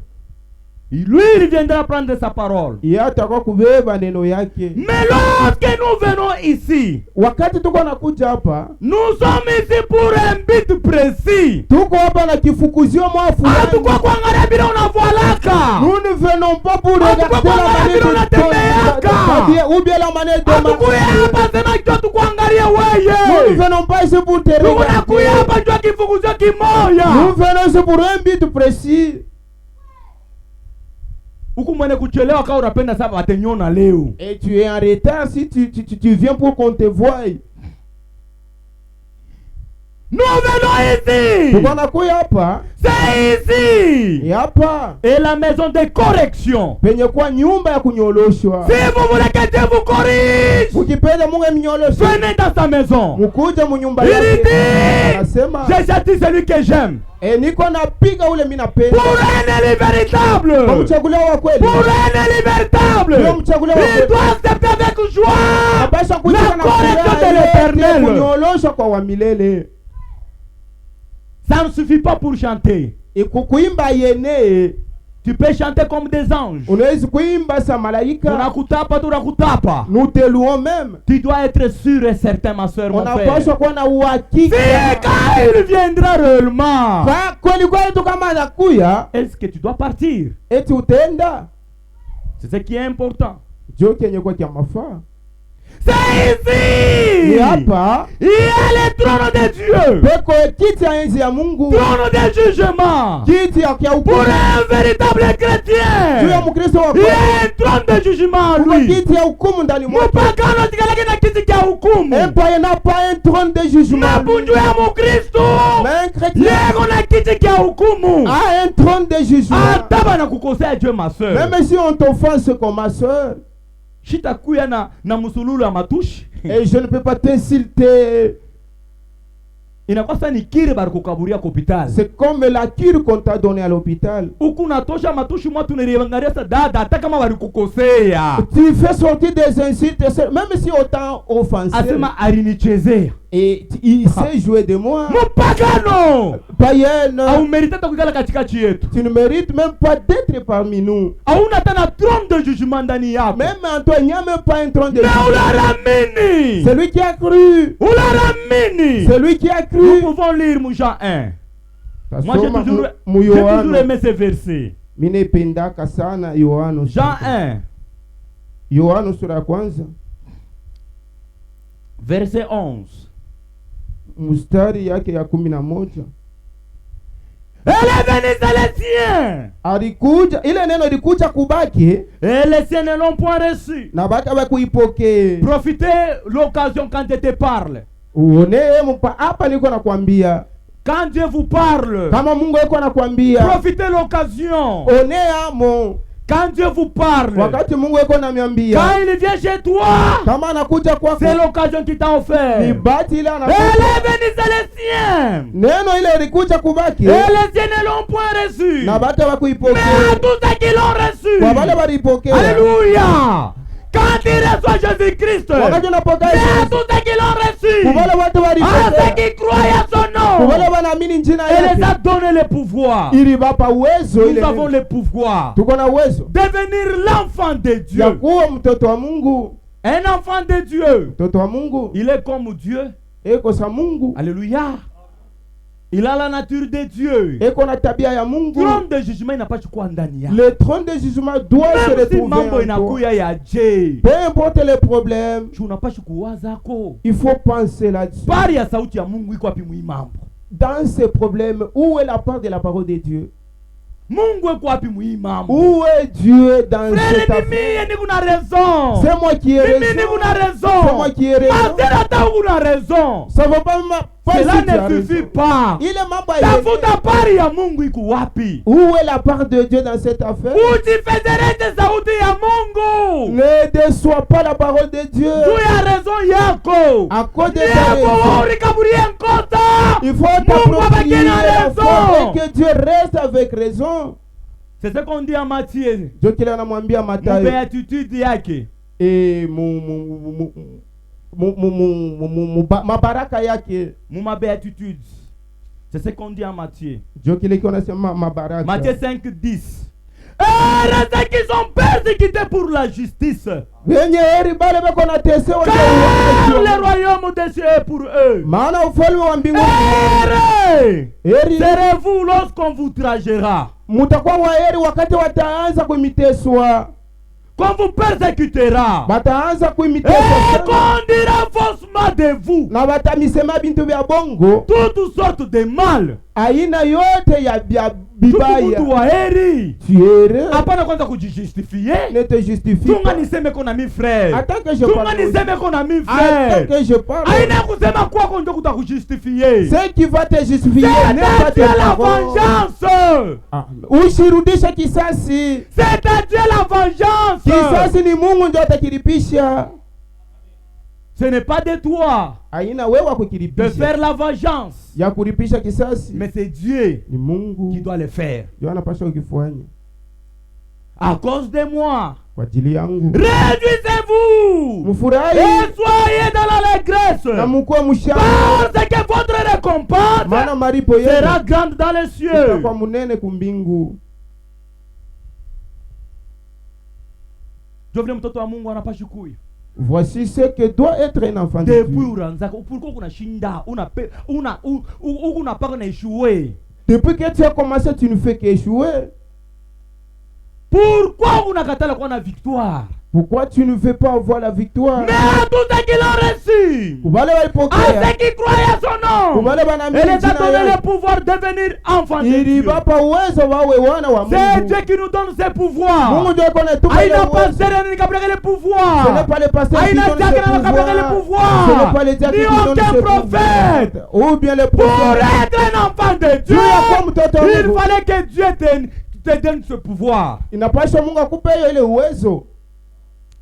Lui il viendra prendre sa parole. Ye atakuwa kubeba neno yake. Mais lorsque nous venons ici, Wakati tuko nakuja hapa, nous sommes ici pour un but précis. tuko hapa na kifukuzio mwa Hatukuwa fulani. kuangalia bila unavolaka. Nous ne venons pas pour Hatukuwa regarder la kuangalia manière bila unatembeaka. ou bien la manière de Hatukuya hapa sema kitu tukuangalia Nous ne wewe. venons pas ici pour te Tunakuya regarder. hapa jua kifukuzio Nous kimoya. venons ici pour un but précis. Huku mwene kuchelewa kama unapenda sasa wateniona leo. Et tu es en retard si tu viens pour qu'on te voie. Nous venons ici. Tuko nakuya hapa. C'est ici. Et hapa Et la maison de correction. penye kwa nyumba ya kunyoloshwa. Si vous voulez que Dieu vous corrige, Ukipenda Mungu amnyoloshe, venez dans sa maison. mukuje mu nyumba Il yake. dit, Anasema, j'ai châti celui que j'aime. niko napiga ule mimi napenda. Pour un élu Kwa véritable. mchaguliwa wa kweli. Pour un élu véritable. Ndio mchaguliwa wa Il kweli. doit accepter avec joie Abasha kuja la na correction de furaha l'éternel. kunyolosha kwa wa milele. Ça ne suffit pas pour chanter. Kuimba yene, Tu peux chanter comme des anges. unaweza kuimba sa malaika. Tunakutapa. Nous te louons même. Tu dois être sûr et certain, ma soeur, mon frère. Unapaswa kuwa na uhakika. Si quand il viendra réellement, Kwa kweli kweli tu kama anakuya, est-ce que tu dois partir? eti utaenda. C'est ce qui est important. Jo kenye kwa kia mafaa. C'est Ni ici. hapa Il y a le trône de Dieu. peko kiti ya enzi ya Mungu. Trône de jugement. Kiti ya kia Pour hukumu. un véritable Juu ya chrétien. Mkristo wa Il y kweli. a un trône de jugement en Kuna lui. kiti ya hukumu ndani mwake. Mupagano tikalaki na kiti kya hukumu. Empire n'a pas un trône de jugement. Mabunju ya Mukristo. Mais un chrétien Yego na kiti kya hukumu. a un trône de jugement. Hata bana kukosea Dieu, ma soeur. Même si on t'offense comme ma soeur, Shitakuya na musululu ya matushi. et je ne peux pas t'insulter. Inakuwa sasa ni kiri bari kukaburia kwa hospitali. C'est comme la cure qu'on t'a donnée à l'hôpital. Huku natosha matushi mwa tunariangalia sa dada hata kama bari kukosea. Tu fais sortir des insultes, même si on t'a offensé. Asema alinichezea. Et il sait jouer de moi. Mupagano. Païenne, Au mérite hata kukala katikati yetu. tu ne mérites même pas d'être parmi nous. Hauna tena trône de jugement ndani yako. Même en toi, il n'y a même pas un trône de Mais jugement. ularamini. Celui qui a cru. Ularamini. Celui qui a Nous cru. pouvons lire Jean 1. Moi j'ai toujours Yohano. aimé ce verset. Mine pendaka sana Yohano. Jean 1, Yohano sura ya kwanza verset 11. mstari yake ya 11. Elle est venue à les siens. Alikuja ile neno likuja kubaki Et les siens ne l'ont point reçu. na baka bakuipokee. Profitez l'occasion quand Dieu te parle. Uone hapa niko nakwambia. Quand Dieu vous parle, Kama Mungu yuko nakwambia. profitez l'occasion. Onea mo. Quand Dieu vous parle, Wakati Mungu yuko namiambia. quand il vient chez toi, Kama anakuja kwako. c'est l'occasion qu'il t'a offert. Ni Elle bahati ile est anakuja. venue à les siens. Neno ile likuja kubaki. Et les siens ne l'ont point reçu. Na bata Mais à bakuipokea. tous ceux qui l'ont reçu. Kwa wale walipokea. Alléluia. Quand il reçoit Jésus-Christ, Wakati unapokea mais à Yesu. tous ceux qui l'ont reçu, Kwa wale watu à ceux walipokea. qui croient à son Kwa nom, wale wanaamini jina il les a yake. donné le pouvoir. Ili bapa uwezo Nous ile. avons le pouvoir Tuko na uwezo. devenir l'enfant de Ya Dieu. kuwa mtoto wa Mungu. Un enfant de Dieu, Mtoto wa Mungu. il est comme Dieu. Eko sa Mungu. Alléluia. Il a la nature de Dieu. Eko na tabia ya Mungu. Trône de jugement inapaswa kuwa ndani yako. Le trône de jugement doit se Même si retrouver mambo en toi. inakuya ya je, Peu importe les problèmes, unapaswa kuwazako. il faut penser là-dessus. Bari ya sauti ya Mungu iko wapi mwi mambo? Dans ces problèmes, où est la part de la parole de Dieu? Mungu iko wapi mwi mambo? Où est Dieu dans cette Frère, affaire? mimi niko na raison. C'est moi qui ai Mimi raison. niko na C'est moi raison. qui ai raison. Masera hata uko na raison. Ça va pas si Cela tu as ne suffit raison. pas. Il est mambo Tafuta pari ya Mungu iko wapi? Où est la part de Dieu dans cette affaire? Usifedherete sauti ya Mungu. Ne déçois pas la parole de Dieu. Juu ya raison yako. À cause de ta Yako raison. urikaburie nkota. Il faut Mungu t'approprier abaki na la raison. foi et que Dieu reste avec raison. C'est ce qu'on dit en Matthieu. Ndio kile anamwambia Mathayo. Béatitude yake. Mabaraka yake. Ma béatitude. C'est ce qu'on dit en Matthieu. Ndio kile kinasema mabaraka. Matthieu 5:10. Et ceux qui sont persécutés pour la justice. Wenye heri bale bako natesewa Car le royaume des cieux est pour eux. Maana ufalme wa mbinguni. Heri serez-vous lorsqu'on vous trahira. Mutakuwa waheri wakati wataanza kumiteswa. Qu'on vous persécutera. Bataanza kumiteswa. Et qu'on dira faussement de vous. Na batamisema bintu vya bongo. Toutes sortes de mal. Aina yote ya bibaya. Mtu waheri. Tiere. Hapana kwanza kujijustifier. Ne te justifie. Tunga niseme qu'on a mis frère. Attends que je parle. Tunga niseme qu'on a mis frère. Attends que je parle. Aina kusema kwa konjo kutakujustifier. Ce qui va te justifier n'est pas la vengeance. Usirudishe kisasi. C'est-à-dire la vengeance. Kisasi ni Mungu ndio atakilipisha. Ce n'est pas de toi Aina wewe de kukilipisha. faire la vengeance. Ya kulipisha kisasi. Mais c'est Dieu Ni Mungu qui doit le faire. ndio anapaswa kukifanya. À cause de moi. Kwa ajili yangu. Réjouissez-vous. Mfurahi. Et soyez dans l'allégresse. Na mkuwe mshangwe. Parce que votre récompense Maana malipo yenu sera grande dans les cieux. kwa munene kumbingu. Jovile mtoto wa Mungu anapashi kuya. Voici ce que doit être un enfant de Depuis Dieu. uranzaka pourquoi kuna shinda una pas na échouer. Depuis que tu as commencé, tu ne fais qu'échouer. Pourquoi unakatala kuwa na victoire? Pourquoi tu ne veux pas avoir la victoire? Mais à tous ceux qui l'ont reçu, Kubale à walipokea. ceux qui croyaient à son nom, Kubale il banamini les a jina donné yake. le pouvoir de devenir enfants de Dieu. Ilibapa uwezo wawe wana wa C'est Mungu. Dieu qui nous donne ce pouvoir. Mungu ndio ako anatupa ile Aina uwezo. pasteur ni kabla le Ce pouvoir. n'est pas le pasteur qui Aina donne diacre ce na kabla le pouvoir. Ce n'est pas pouvoir. le diacre Ni qui donne aucun ce prophète. pouvoir. Ou bien le Pour prophète. être un enfant de Dieu, Dieu ya kuwa mtoto wa il Mungu. fallait que Dieu te donne ce pouvoir. Inapaswa Mungu akupe ile uwezo.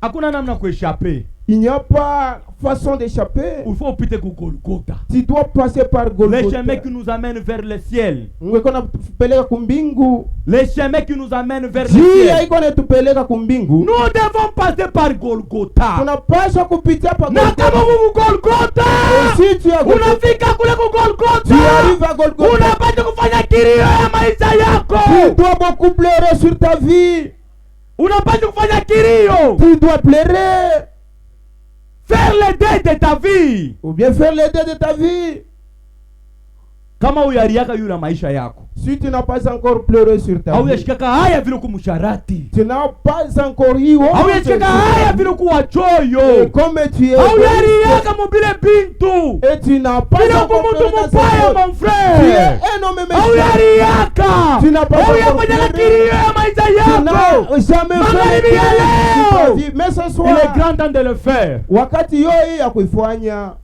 Hakuna namna kuéchapper. Il n'y a pas façon d'échapper. Il faut upite ku Golgotha. Tu dois passer par Le Golgotha. chemin qui nous amène vers le ciel. Mungu iko natupeleka kumbingu. Le chemin qui nous amène vers le Njia ciel. iko natupeleka kumbingu. Nous devons passer par Golgotha. Tunapaswa kupitia pa Na kama Golgotha. Mungu Golgotha, Si tu as Golgotha, unafika kule ku tu Golgotha, arrives à Golgotha. unapata kufanya kilio ya maisha Tu yako. dois beaucoup pleurer sur ta vie. Unapata kufanya kilio. Tu dois pleurer. Faire le deuil de ta vie. Ou bien faire le deuil de ta vie. Kama uyariaka yule maisha yako. Si tu n'as pas encore pleuré sur ta Au vie. yashikaka haya vile kumusharati. Tu n'as pas encore eu Au yashikaka haya vile kuwa choyo. comme tu es. Au yariaka mobile bintu. Et tu n'as pas Bila encore kumutu pleuré dans mupaya cette mon Tu es frère. un homme Au méchant. yariaka. Tu n'as pas Au encore yafanya pleuré. kilio ya maisha Tu yako. n'as jamais Magharibi fait ya sur ta leo. vie. Mais ce Il est soir, grand temps de le faire. wakati yoyi ya kuifanya,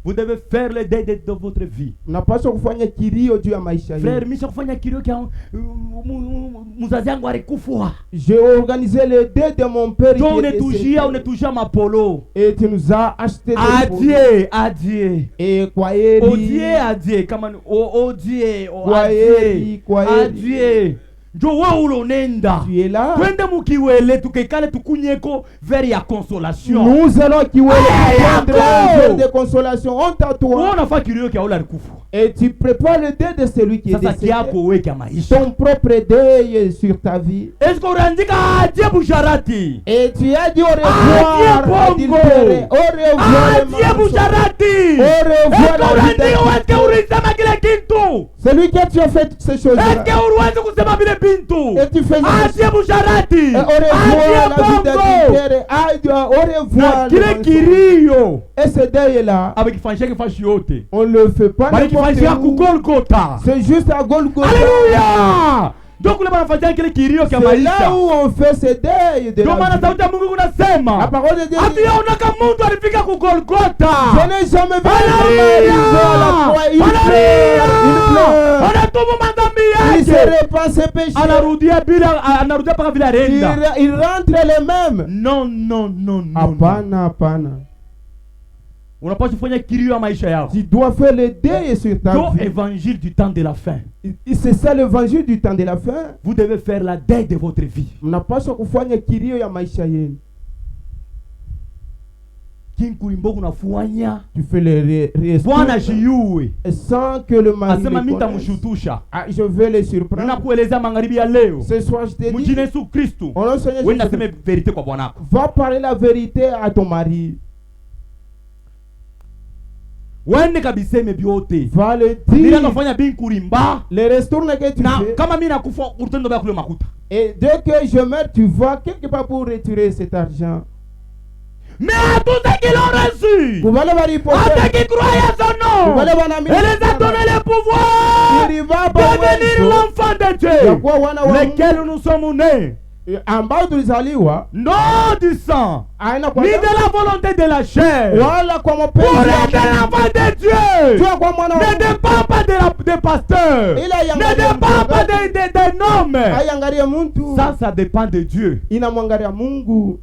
Vous devez faire le deuil de votre vie. unapaswa kufanya kilio juu ya maisha Frère, yenu. misha kufanya kilio kia mzazi yangu alikufa. J'ai organisé le deuil de mon père qui Jo est unetujia décédé. mapolo. Et tu nous as acheté des Adieu, adieu. Et kwa heri. Odie, adieu. Kama ni odie, Kwa heri, kwa heri. adieu. Jo wewe ulonenda. Tu es là. Twende mukiwele tukekale tukunyeko vers ya consolation. Nous allons qui Hey, prendre encore. un verre de consolation. Honte à Wewe toi. unafaa kilio kia ule alikufa. Et tu prépares le deuil de celui qui est Sasa décédé. kiako wewe kia maisha. Ton propre deuil sur ta vie. Est-ce qu'on randika adieu busharati? Et tu as dit au Adieu revoir. bongo. Au revoir. les Adieu mensonges. busharati. Au revoir la vie Est-ce que d'Adieu. ulisema kile kitu? Celui qui tu as fait ces choses-là. Est-ce que uliweza kusema vile bintu? Et tu fais Adieu busharati. Et au revoir Adieu la vie bongo. d'Adieu. Adieu. Au revoir. Na les kile mensonges. kilio Et ce deuil-là, abikifanyisha kifashi yote. on le fait pas Bali n'importe kifanyisha ku où. Golgotha. C'est juste à Golgotha. Haleluya! Ndio kule banafanyia kile kilio kia C'est là maisha. où on fait ce deuil de Ndio maana la vie. sauti ya Mungu La kunasema. parole de Dieu dit, Hatuyaonaka mtu alifika ku je Golgotha. n'ai jamais vu un homme arriver à la croix. Il pleure. Anatubu madhambi Il se yake. répand ses péchés. Anarudia paka vile arenda. Il rentre les mêmes. Non, non, non, non. Hapana, hapana. unapaswa kufanya kilio ya maisha yao. Tu dois faire le deuil sur ta Ndio vie. évangile du temps de la fin. C'est ça l'évangile du temps de la fin. Vous devez faire la deuil de votre vie. Mnapaswa kufanya kilio ya maisha yenu. Kinkulimbo kunafanya Tu fais le Bwana restore jiue. sans que le mari Asema le mimi connaisse. nitamshutusha. Ah, je vais les surprendre. Ninakueleza magharibi ya leo. Ce soir, je te dis, Mjini Yesu Kristo. on a Seigneur Wewe Jésus. nasema verite kwa bwanako. Va parler la vérité à ton mari. Wende kabisa vyote. Va le Bila dire. nafanya binkulimba. Les retournes que tu Na fais. kama mimi nakufa utendo bya kule makuta. Et dès que je meurs, tu vas quelque part pour retirer cet argent. Mais à tous ceux qui l'ont reçu, Vous allez voir à l'hypothèse. ceux qui croient à son nom, Vous allez voir la elle les a donné le pouvoir de devenir l'enfant de Dieu, lequel nous sommes nés, ambao tulizaliwa non du sang, aina kwa ni de la volonté de la chair, wala kwa pour mapenzi être l'enfant de Dieu. Jua kwa mwana Ne dépend pas des pasteurs, ne dépend pas des noms. aiangalia muntu. Ça dépend de Dieu. Inamwangalia Mungu.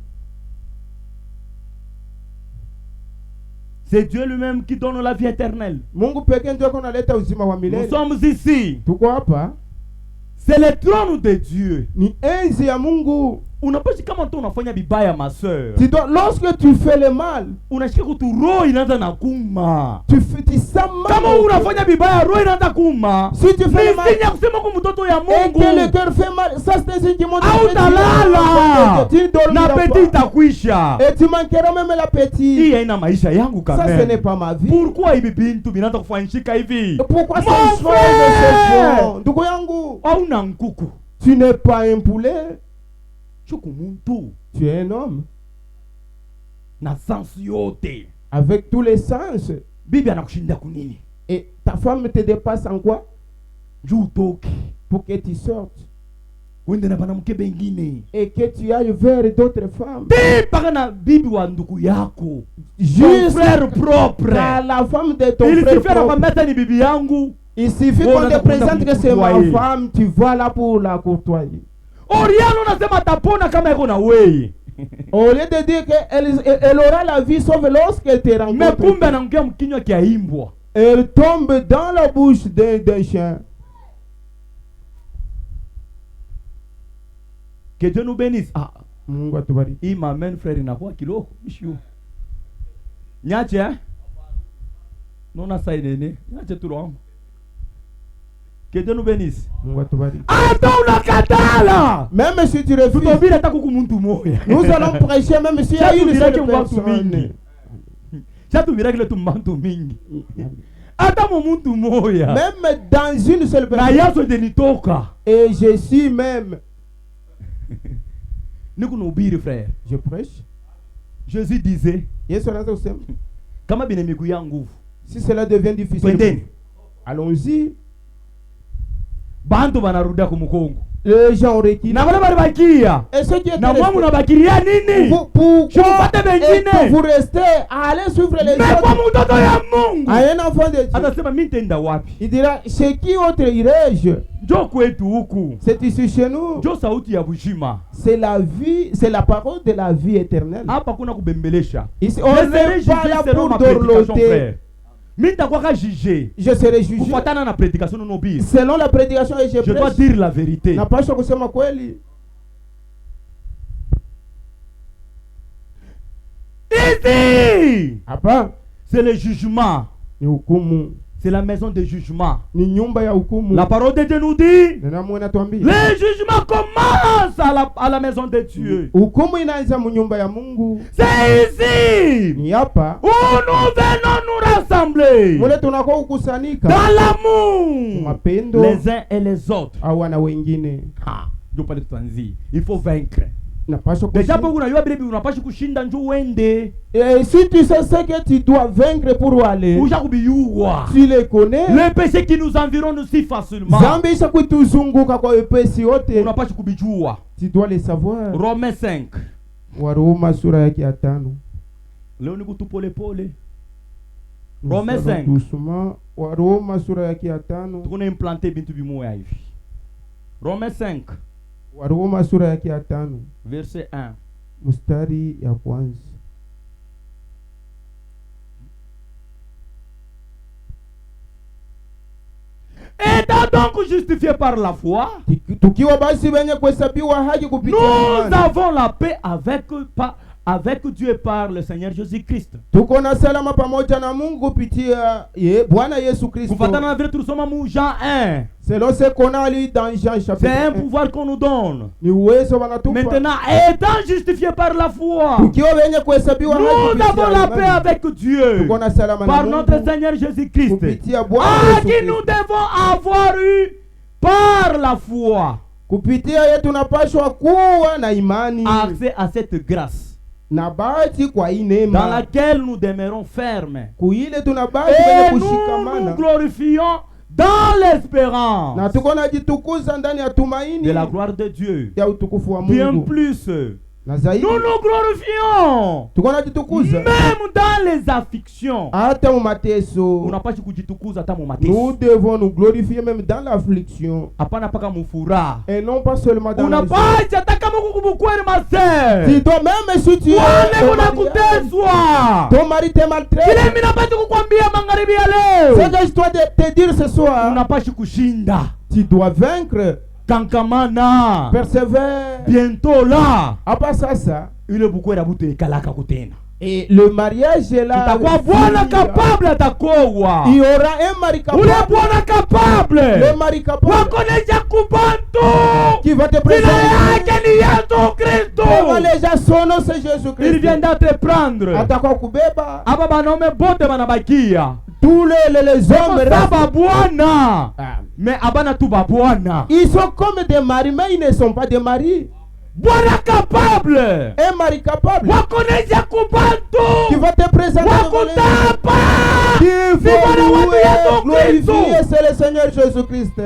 C'est Dieu lui-même qui donne la vie éternelle. Mungu pekee ndio kunaleta uzima wa Nous milele. sommes ici. Tuko hapa C'est le trône de Dieu. ni enzi ya Mungu. Unapaswa kama tu unafanya bibaya ma sœur. Lorsque tu fais le mal, Unashika kutu roho inaanza na kuma. tu sens mal. Kama unafanya bibaya roho inaanza kuma. Si tu fais le mal, Ni kusema kwa mtoto ya et que Mungu. le cœur fait mal, ça c'est un signe qui montre Au que talala. tu Na dormiras petit pas. itakwisha. Et tu manqueras même l'appétit. Hii haina maisha yangu Ça kama. ce n'est pas ma vie. Pourquoi hivi bintu binaanza kufanyika hivi? Pourquoi Mon ces choses frère! se font? Ndugu yangu, Hauna nkuku. tu n'es pas un poulet, Chuku muntu. tu es un homme Na sensi yote. avec tous les sens. Bibi anakushinda kunini? Et ta femme te dépasse en quoi? Juu utoke. Pour que tu sortes Wende na banamke bengine. et que tu ailles vers d'autres femmes. Te paka na bibi wa ndugu yako. Ton Juste frère propre. à la femme de ton Il frère suffit propre. à mettre ni bibi yangu. Il suffit Oh, qu'on on te a présente que c'est ma courtoyer. femme, tu vas là pour la courtoyer. Oriano nasema tapona kama yako na wewe. Au lieu de dire qu'elle aura la vie sauve lorsqu'elle te Mais rencontre, kumbe anaongea mkinywa kia imbwa. elle tombe dans la bouche d'un chien. Que Dieu nous bénisse. Ah, Mungu atubariki. hii mamen frère inakuwa kiloko. Bishu. Nyache eh? Nona saidene. Nyache tu roho. Que Dieu nous bénisse. Mungu atubariki. Hata unakatala. Même si tu refuses, Tutobira hata kuku muntu moya. nous allons prêcher même s'il y a une seule personne. Chatu miracle tu mbantu mingi. Hata mu muntu moya. Même dans une seule Na personne. yaso de nitoka. Et je suis même. Niku nubiri frère. Je prêche. Jésus disait Yesu anaanza kusema, kama bina miguu ya nguvu. si cela devient difficile, Twendeni. allons-y. Bantu banarudia kumukongo. Les gens ont reculé. Na wale bali bakia. Et ceux qui étaient Na mwangu restés, nabakiria nini? pourquoi Shukupate bengine. est-ce que vous restez à aller suivre les Mais kwa autres mtoto ya Mungu. à un enfant de Dieu? Atasema mimi nitaenda wapi? Il dira, chez qui autre irai-je? Njoo kwetu huku. C'est ici chez nous. Njoo sauti ya bushima. C'est la vie, c'est la parole de la vie éternelle. Hapa kuna kubembelesha. Ici, on Je n'est serai pas jugé là selon pour ma prédication, dorloter. frère. Mimi nitakuwa ka jugé. Je serai jugé Kufuatana na prédication no nobis. selon la prédication et je Je dois prêche. dire la vérité. Napaswa kusema kweli. Ici, Hapa c'est le jugement. ni hukumu, C'est la maison de jugement. ni nyumba ya hukumu. La parole de Dieu nous dit, Neno la Mungu inatuambia le jugement commence à la maison de Dieu. hukumu inaanza mu nyumba ya Mungu. C'est ici Ni hapa où nous venons nous rassembler mule tunako kukusanyika dans l'amour mapendo les uns et les autres. au wana wengine. Ah, ndio pale tutaanzia. Il faut vaincre. Napaswa Deja kushinda. po unajua bibi unapaswa kushinda njoo uende. Et si tu sais ce que tu dois vaincre pour aller, Uja kubiyua. tu les connais. Le péché qui nous environne si facilement. Zambi isha kutuzunguka kwa wepesi wote. Unapaswa kubijua. Tu dois les savoir. Romains 5. Waroma sura yake ya 5. Leo ni kutu pole pole. Nous Romains allons 5. doucement. Waroma sura yake ya 5. Tukuna implanter bintu bimoya hivi. Romains 5 Waroma sura yake ya 5. verset 1. Mstari ya kwanza. Étant donc justifiés par la foi, tukiwa basi wenye kuhesabiwa haki kupitia nous imani, avons la paix avec Dieu par le Seigneur Jésus-Christ. tuko na salama pamoja na Mungu kupitia Bwana Yesu Kristo. Kufatana na vile tulisoma mu Jean 1. Selon ce qu'on a lu dans Jean chapitre C'est un 1. pouvoir qu'on nous donne. Ni uwezo wanatupa. Maintenant, étant justifiés par la foi, Tukiwa wenye kuhesabiwa haki nous kupitia avons la imani, paix avec Dieu tuko na salama na par notre Mungu Seigneur Jésus-Christ. kupitia Bwana À Yesu qui nous Kristo. devons avoir eu par la foi Kupitia yeye tunapaswa kuwa na imani accès à cette grâce na bahati kwa hii dans neema, laquelle nous demeurons fermes. kuile tunabaki Et wenye nous nous kushikamana glorifions dans l'espérance na tuko najitukuza ndani ya de tumaini la gloire de Dieu. ya utukufu wa Bien Mungu. plus, Na zaidi nous nous glorifions tuko najitukuza même dans les afflictions. hata mu mateso. Unapaswa kujitukuza hata mu Nous mateso. devons nous glorifier même dans l'affliction Hapana paka mufuraha. et non pas seulement dans la joie. Unapaswa hata kama kukubukweli maseur. Si toi-même si tu Wale es unakuteswa. ton mari te Kile maltraite, mimi napaswa kukwambia magharibi ya c'est leo. que je dois te dire ce soir, Unapaswa kushinda. tu dois vaincre, Kankamana. persévère. Bientôt là, Apa sasa ile bukweli abuto ikalaka kutena. et le mariage est là. Itakuwa Bwana capable atakowa. Il y aura un mari Ule capable. Bwana Le capable. mari capable Wakonesha kubantu. qui va te Jina présenter yake ni Yesu Kristo. devant les gens. Son nom c'est Il Jésus-Christ. viendra te prendre. Atakuwa kubeba Aba banaume bote banabakia. tous les hommes Saba Bwana. Ah. Mais abana tu ba Bwana. Ils sont comme des maris, mais ils ne sont pas des maris. Bwana capable. Un mari capable Wakonesha kubantu. qui va te présenter devant les gens. Wakutapa. Qui Si Bwana va watu louer, Yesu glorifier, Kristo. c'est le Seigneur Jésus-Christ.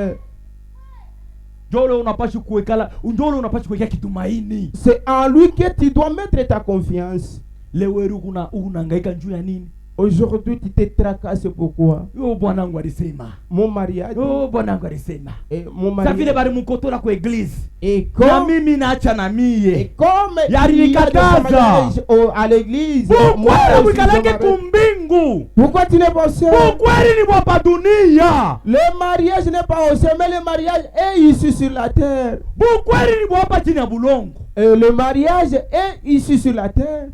Njole unapaswa kuwekala, njole unapaswa kuwekea kitumaini. C'est en lui que tu dois mettre ta confiance. Leo wewe unahangaika juu ya nini? Aujourd'hui, tu te tracasses pourquoi? Yo bwana wangu alisema. Mon mariage Yo bwana wangu alisema. et mon Sasa vile mariage. bali mkotora kwa eglise. Et Na comme, mimi naacha na mie. et comme Yari il y a des nikataza. mariages à l'église, moi Bukweli aussi, wikaleke je m'arrête. kumbingu. Pourquoi tu n'es pas au ciel? Bukweli ni bwa dunia. Le mariage n'est pas au ciel, mais le mariage est ici sur la terre. Bukweli ni bwa chini ya bulongo. Et le mariage est ici sur la terre.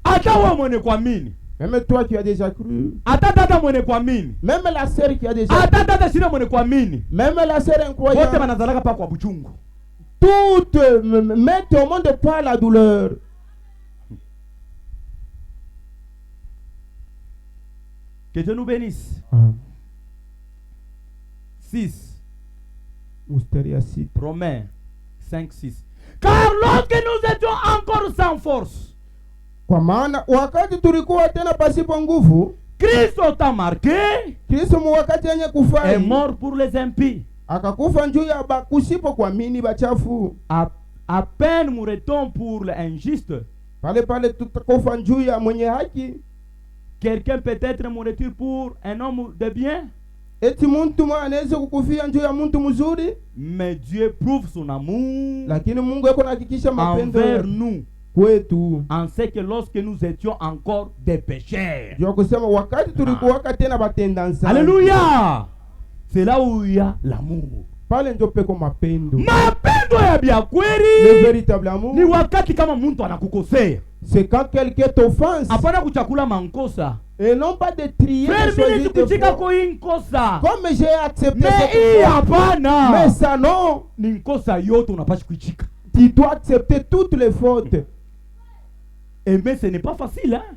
Hata wewe mwenye kuamini. Même toi qui as déjà cru, Hata tata mwenye kuamini. même la sœur qui a déjà Hata cru, tata shida mwenye kuamini. même la sœur Wote incroyante, banazalaka pa kwa buchungu. toutes mettent au monde par la douleur. Que Dieu nous bénisse. 6. Mustériacide. Romains 5, 6. Car lorsque nous étions encore sans force, Kwa maana wakati tulikuwa tena pasipo nguvu, Kristo t'a marqué Kristo mu wakati yenye est kufai mort pour les impies. akakufa njuu ya kusipo kuamini bachafu. À peine mourrait-on pour l'injuste. Pale pale tutakufa njuu ya mwenye haki. Quelqu'un peut-être mourrait-il pour un homme de bien. Eti muntu mwa anaweza kukufia njuu ya muntu mzuri, Mais Dieu prouve son amour lakini Mungu yako nahakikisha mapendo envers nous. kwetu. En ce que lorsque nous étions encore des pécheurs. Jua kusema wakati tulikuwa tena batenda nzambi. Alléluia. C'est là où il y a l'amour. Pale ndio peko mapendo. Mapendo ya bia Le kweli véritable amour, ni wakati kama mtu anakukosea. c'est quand quelqu'un t'offense Hapana kuchakula mankosa. et non pas de trier, de Frère, mimi choisir des sikuchika fois. kwa hii nkosa. Comme j'ai accepté Mais cette hii fois, hapana. mais ça non, Ni nkosa yote unapaswa kuichika. tu dois accepter toutes les fautes. Aimer ce n'est pas facile hein.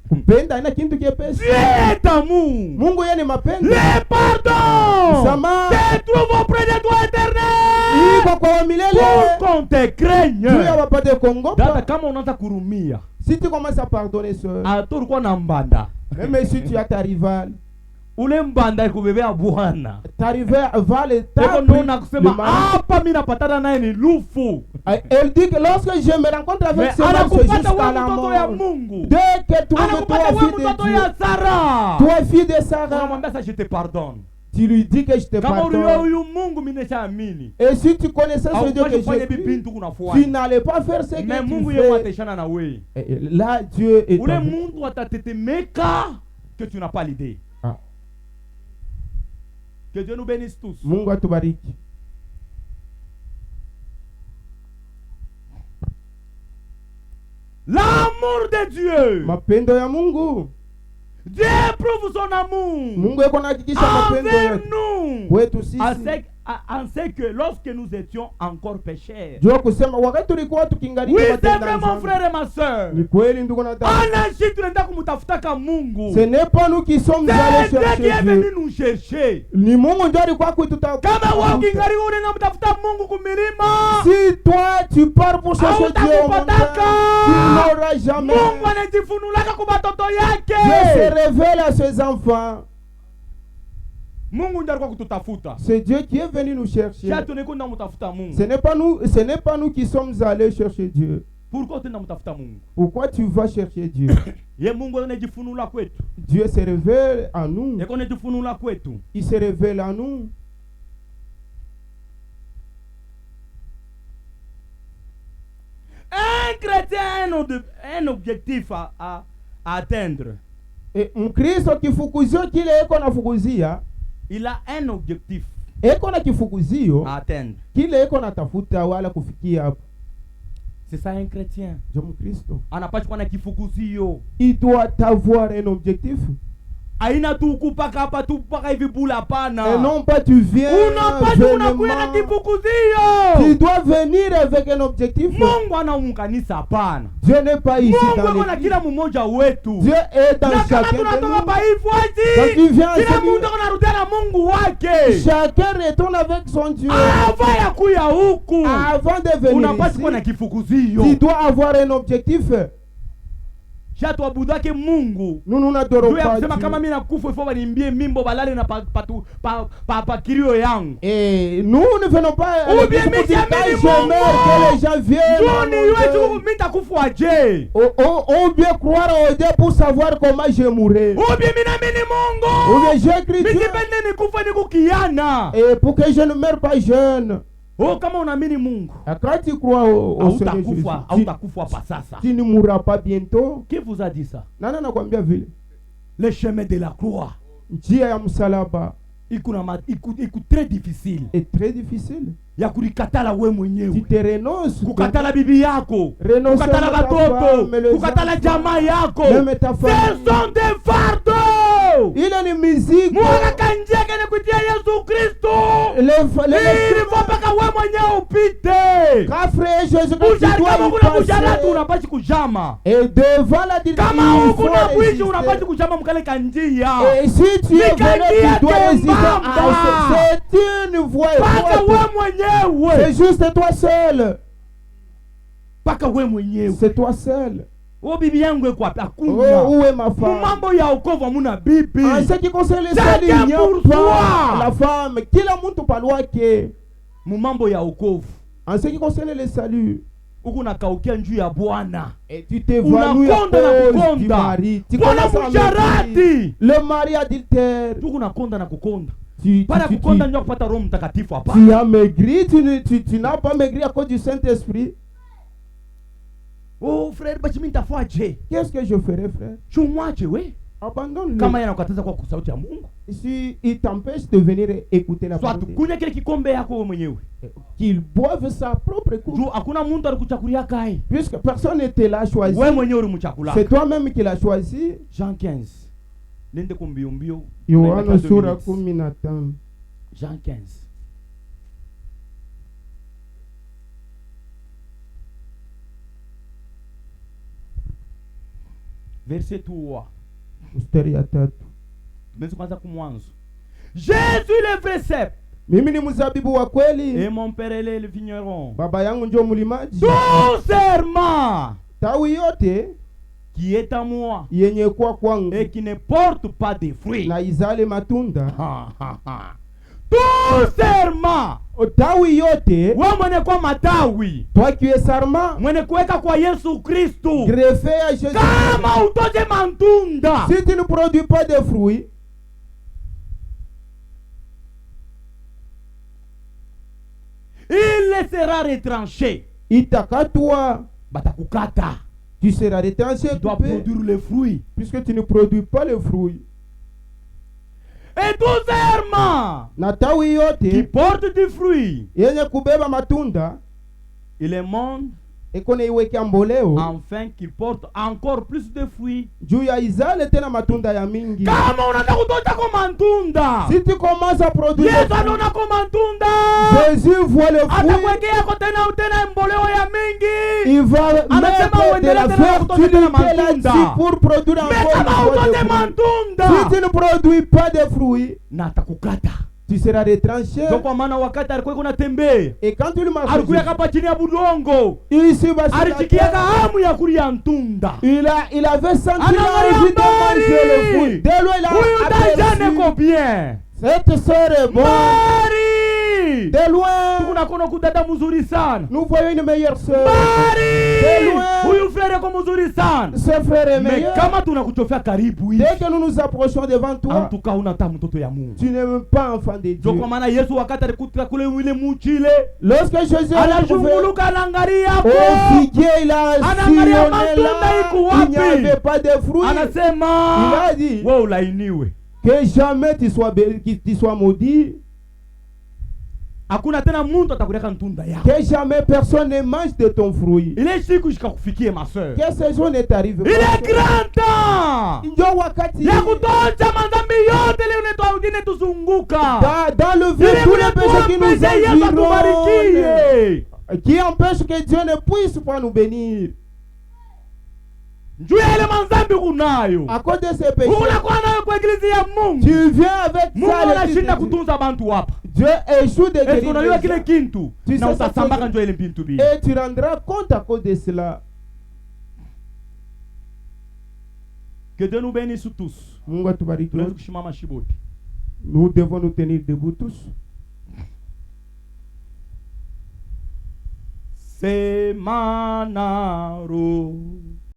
Kupenda ina kintu kiepesi. Dieu est amour. Mungu yeye ni mapendo. Le pardon Msamaha se trouve auprès de toi éternel. iko kwa milele. Pour qu'on te craigne. Juu ya wapate Dada kuongopa. kama unaanza kurumia. Si tu commences à pardonner sœur, Ato ulikuwa na mbanda. même si tu as ta rivale, Ule mbanda ikubebea Bwana. ta rivale va le Eko temps. nona kusema hapa mimi napatana naye ni lufu. Elle dit que lorsque je me rencontre avec Mais ce homme, c'est anakupata jusqu'à wewe la mtoto ya mort. Mungu. Dès que toi, Anakupata wewe fille mtoto de ya Dieu, Sara. toi fille de Sarah, Unamwambia sasa je te pardonne. tu lui dis que je te Kama ulio pardonne. huyu Mungu mimi nishaamini. Et si tu connaissais ce Dieu Au que kufanya j'ai bibi pris, ndugu tu nafuata. n'allais pas faire ce Mais que Mungu tu yeye fais. atashana na wewe. Et là, Dieu est Ule avec. Mungu atatetemeka que tu n'as pas l'idée. Ah. Que Dieu nous bénisse tous. Mungu atubariki. L'amour de Dieu. Mapendo ya Mungu. Dieu prouve son amour Mungu yuko anahakikisha mapendo envers yake nous. kwetu sisi. En ce que lorsque nous étions encore pécheurs. Jua kusema wakati tulikuwa tukingalia Oui, c'est matendo vrai ya mon dhambi. frère et ma soeur. Ni kweli ndugu na dada. Anashi tunaenda kumtafutaka Mungu. Ce n'est pas nous qui sommes allés C'est Dieu qui est chercher venu Dieu. nous chercher. Ni Mungu ndio alikuwa kututafuta. Kama wewe ukingali unaenda mtafuta Mungu kumilima, Si toi tu pars pour chercher Dieu au montagne, tu n'auras jamais. Mungu anajifunulaka kwa watoto Dieu se yake. révèle à ses enfants. Mungu ndiye alikuwa kututafuta. C'est Dieu qui est venu nous chercher. Sasa tunakwenda mtafuta Mungu. Ce n'est pas nous qui sommes allés chercher Dieu. Pourquoi tunaenda mtafuta Mungu? Pourquoi tu vas chercher Dieu? Ye Mungu anajifunula kwetu. Dieu se révèle à nous. Yeko anajifunula kwetu. Il se révèle à nous. Un chrétien a un objectif à atteindre. Et Mkristo kifukuzio kile eko nafukuzia, Il a un objectif eko na kifukuzio à atteindre. kile eko natafuta wala kufikia hapo. C'est ça un chrétien. Je Mkristo, Anapaswa kuwa na kifukuzio. il doit avoir un objectif. Aina tu kupaka hapa tu paka hivi bula hapana. Et non pas tu viens Unapaswa unakuwa na vainement. kifukuzio. Tu dois venir avec un objectif. Mungu anaunganisha hapana. Dieu n'est pas ici Mungu dans ako na l'église. kila mmoja wetu. Dieu est dans Na kama chacun de tunatoka pa nous. hivyo Quand tu viens kila à mtu anarudia na Mungu wake. chacun retourne avec son Dieu. Avant ya kuya huku. Avant de venir Unapaswa kuwa na ici, kifukuzio. tu dois avoir un objectif. Shatu abudake Mungu. Nous n'adorons Juu ya pas kusema kama Dieu. mimi nakufa ifo banimbie mimbo balale na pa kirio yangu. Et nous ne venons pas à Ou l'église bien pour dire miti ya quand mimi je meurs que les gens viennent. Juu ni à mon wewe deuil. mimi nitakufa aje. Ou bien croire au Dieu pour savoir comment je mourrai. Ou bien mimi naamini Ou Mungu. bien j'écris Mimi Dieu. sipende nikufa nikukiana. Et pour que je ne meure pas jeune. Oh kama unaamini Mungu. Et quand tu crois au Seigneur Jésus, Hautakufa pa sasa. tu ne mourras pas bientôt. Qui vous a dit ça? Nana nakwambia vile. Le chemin de la croix. Njia ya msalaba Iko très difficile. est très difficile. Ya kulikatala we Tu mwenyewe. te renonces. Kukatala bibi yako. Renoncer Kukatala à ta batoto. femme, les Kukatala enfants, jamaa yako. même ta Ce famille. sont des fardeaux. Il est une musique. Mwaga kanjia kene kutia Yesu Kristo. Les Ili mpaka we mwenyewe upite. Quand frère Jésus, quand tu Ujari kama dois kuna y kujaratu passer, unapaswa kujama. et devant la direction, Kama il huku faut na bwishi unapaswa résister. kujama mkale kanjia. Et si tu es Nikandia venu, tu dois résister tembamba. à c'est une voie Paka étroite. we mwenyewe. C'est juste toi seul. Paka we mwenyewe. C'est toi seul. O bibi yangu eko wapi? Oh, Hakuna. où est ma femme? Mambo ya wokovu hamuna bibi. En ce qui concerne les Chacun salut, il n'y a pour pas soi. la femme. Kila mtu palwa ke. Mu mambo ya wokovu. En ce qui concerne les saluts, Huku nakaukia njuu ya Bwana. et tu t'évanouis à Unakonda na cause du kukonda. mari. Tu Bwana commences à msharati. mentir. Le mari adultère. Tuku nakonda na kukonda. Tu, Para tu, kukonda tu, ndio kupata Roho Mtakatifu hapa. tu as maigri, tu n'as pas maigri à cause du Saint-Esprit. Oh frère, basi mimi nitafuaje? Qu'est-ce que je ferai, frère? Chumwache we. Abandonne-le. Kama yeye anakukataza kwa sauti ya Mungu. Si il t'empêche de venir écouter la Soit parole, kunya kile kikombe yako wewe mwenyewe. qu'il boive sa propre coupe. Juu hakuna mtu alikuchakulia kai. Puisque personne ne te l'a choisi, Wewe mwenyewe ulimchakula. c'est toi-même qui l'as choisi. Jean 15. Nende kumbio mbio. Yohana sura 15. 15. Jean 15. Verset 3. Mstari ya 3. Tumeanza kwanza kumwanzo. Je suis le vrai cep. Mimi ni mzabibu wa kweli, Et mon père est le vigneron. baba yangu ndio mlimaji. Tout serment Tawi yote qui est à moi yenye kwa kwangu et qui ne porte pas de fruits. na izale matunda. Tout serment. Tawi yote, Wewe mwenye kwa matawi. toi qui es sarment, Mwenye kuweka kwa Yesu Kristo. greffé à Jésus. Kama utoje matunda. Si tu ne produis pas de fruits, Il sera retranché. itakatwa, Batakukata. tu seras retranché, Tu dois coupé, produire les fruits. puisque tu ne produis pas les fruits. Et tout serment na tawi qui yote porte du fruit, yenye kubeba matunda il est monde ekone iwekea mboleo afin qu'il porte encore plus de fruits. juu ya izale tena matunda ya mingi. Kama unataka kutoka kwa matunda, Si tu commences à produire Yesu des fruits, anaona kwa matunda, Jésus voit le fruit, atakwekea kwa tena mboleo ya mingi. il va Anasema mettre de la uendelee tena kutoka fertilité tena matunda. là-dessus pour produire Mais encore kama une fois utote des fruits. matunda, Si tu ne produis pas de fruits, na atakukata. tu seras retranché. Ndio kwa maana wakati alikuwa kunatembea, Et quand il marche, alikuwa hapa chini ya budongo, il se va sur la alichikiaka terre. hamu ya kulia ntunda. Il avait senti Anaangalia l'envie de mbali. manger le fruit. Dès lors, il Huyu dajane a ko aperçu bien. cette sœur est bonne. Mari! De loin, Tukuna kono kudada mzuri sana. nous voyons une meilleure sœur. Mari! De loin. Huyu frere ko mzuri sana. Ce frère est Mais meilleur. kama tunakuchofia karibu hivi, Dès que nous nous approchons devant en toi, tout cas unata mtoto ya Mungu. tu n'es pas enfant de Ndio Dieu. kwa maana Yesu wakati alikuta kule ile muchile, Lorsque Jésus a trouvé anashunguluka anaangalia au hapo. figuier, il a Anaangalia sillonné matunda là, iko il n'y wapi? avait pas de fruits. Il Anasema, a dit wewe ulainiwe. que jamais tu sois, tu sois maudit, Hakuna tena mtu atakuleka ntunda yako. que jamais personne ne mange de ton fruit. Ile siku shikakufikie ma soeur. Que ce jour ne t'arrive Il est pas. grand temps Ndio wakati ya kutocha madhambi yote leo unetu tuzunguka. dans le vieux tous les péchés qui nous environnent, atubariki. qui empêchent que Dieu ne puisse pas nous bénir. Njoo ile manzambi kunayo. À cause de ces péchés, Unakuwa nayo kwa eglise ya Mungu. tu viens avec Mungu ça. anashinda l'église de Dieu. kutunza bantu hapa. Dieu échoue de Est-ce guérir unajua les kile gens. kintu Tu na sais utasambaka ça, njoo ile bintu bi. et tu rendras compte à cause de cela. Que Dieu nous bénisse tous. Mungu atubariki. Tunaweza kushimama shiboti. Nous devons nous tenir debout tous. Semanaro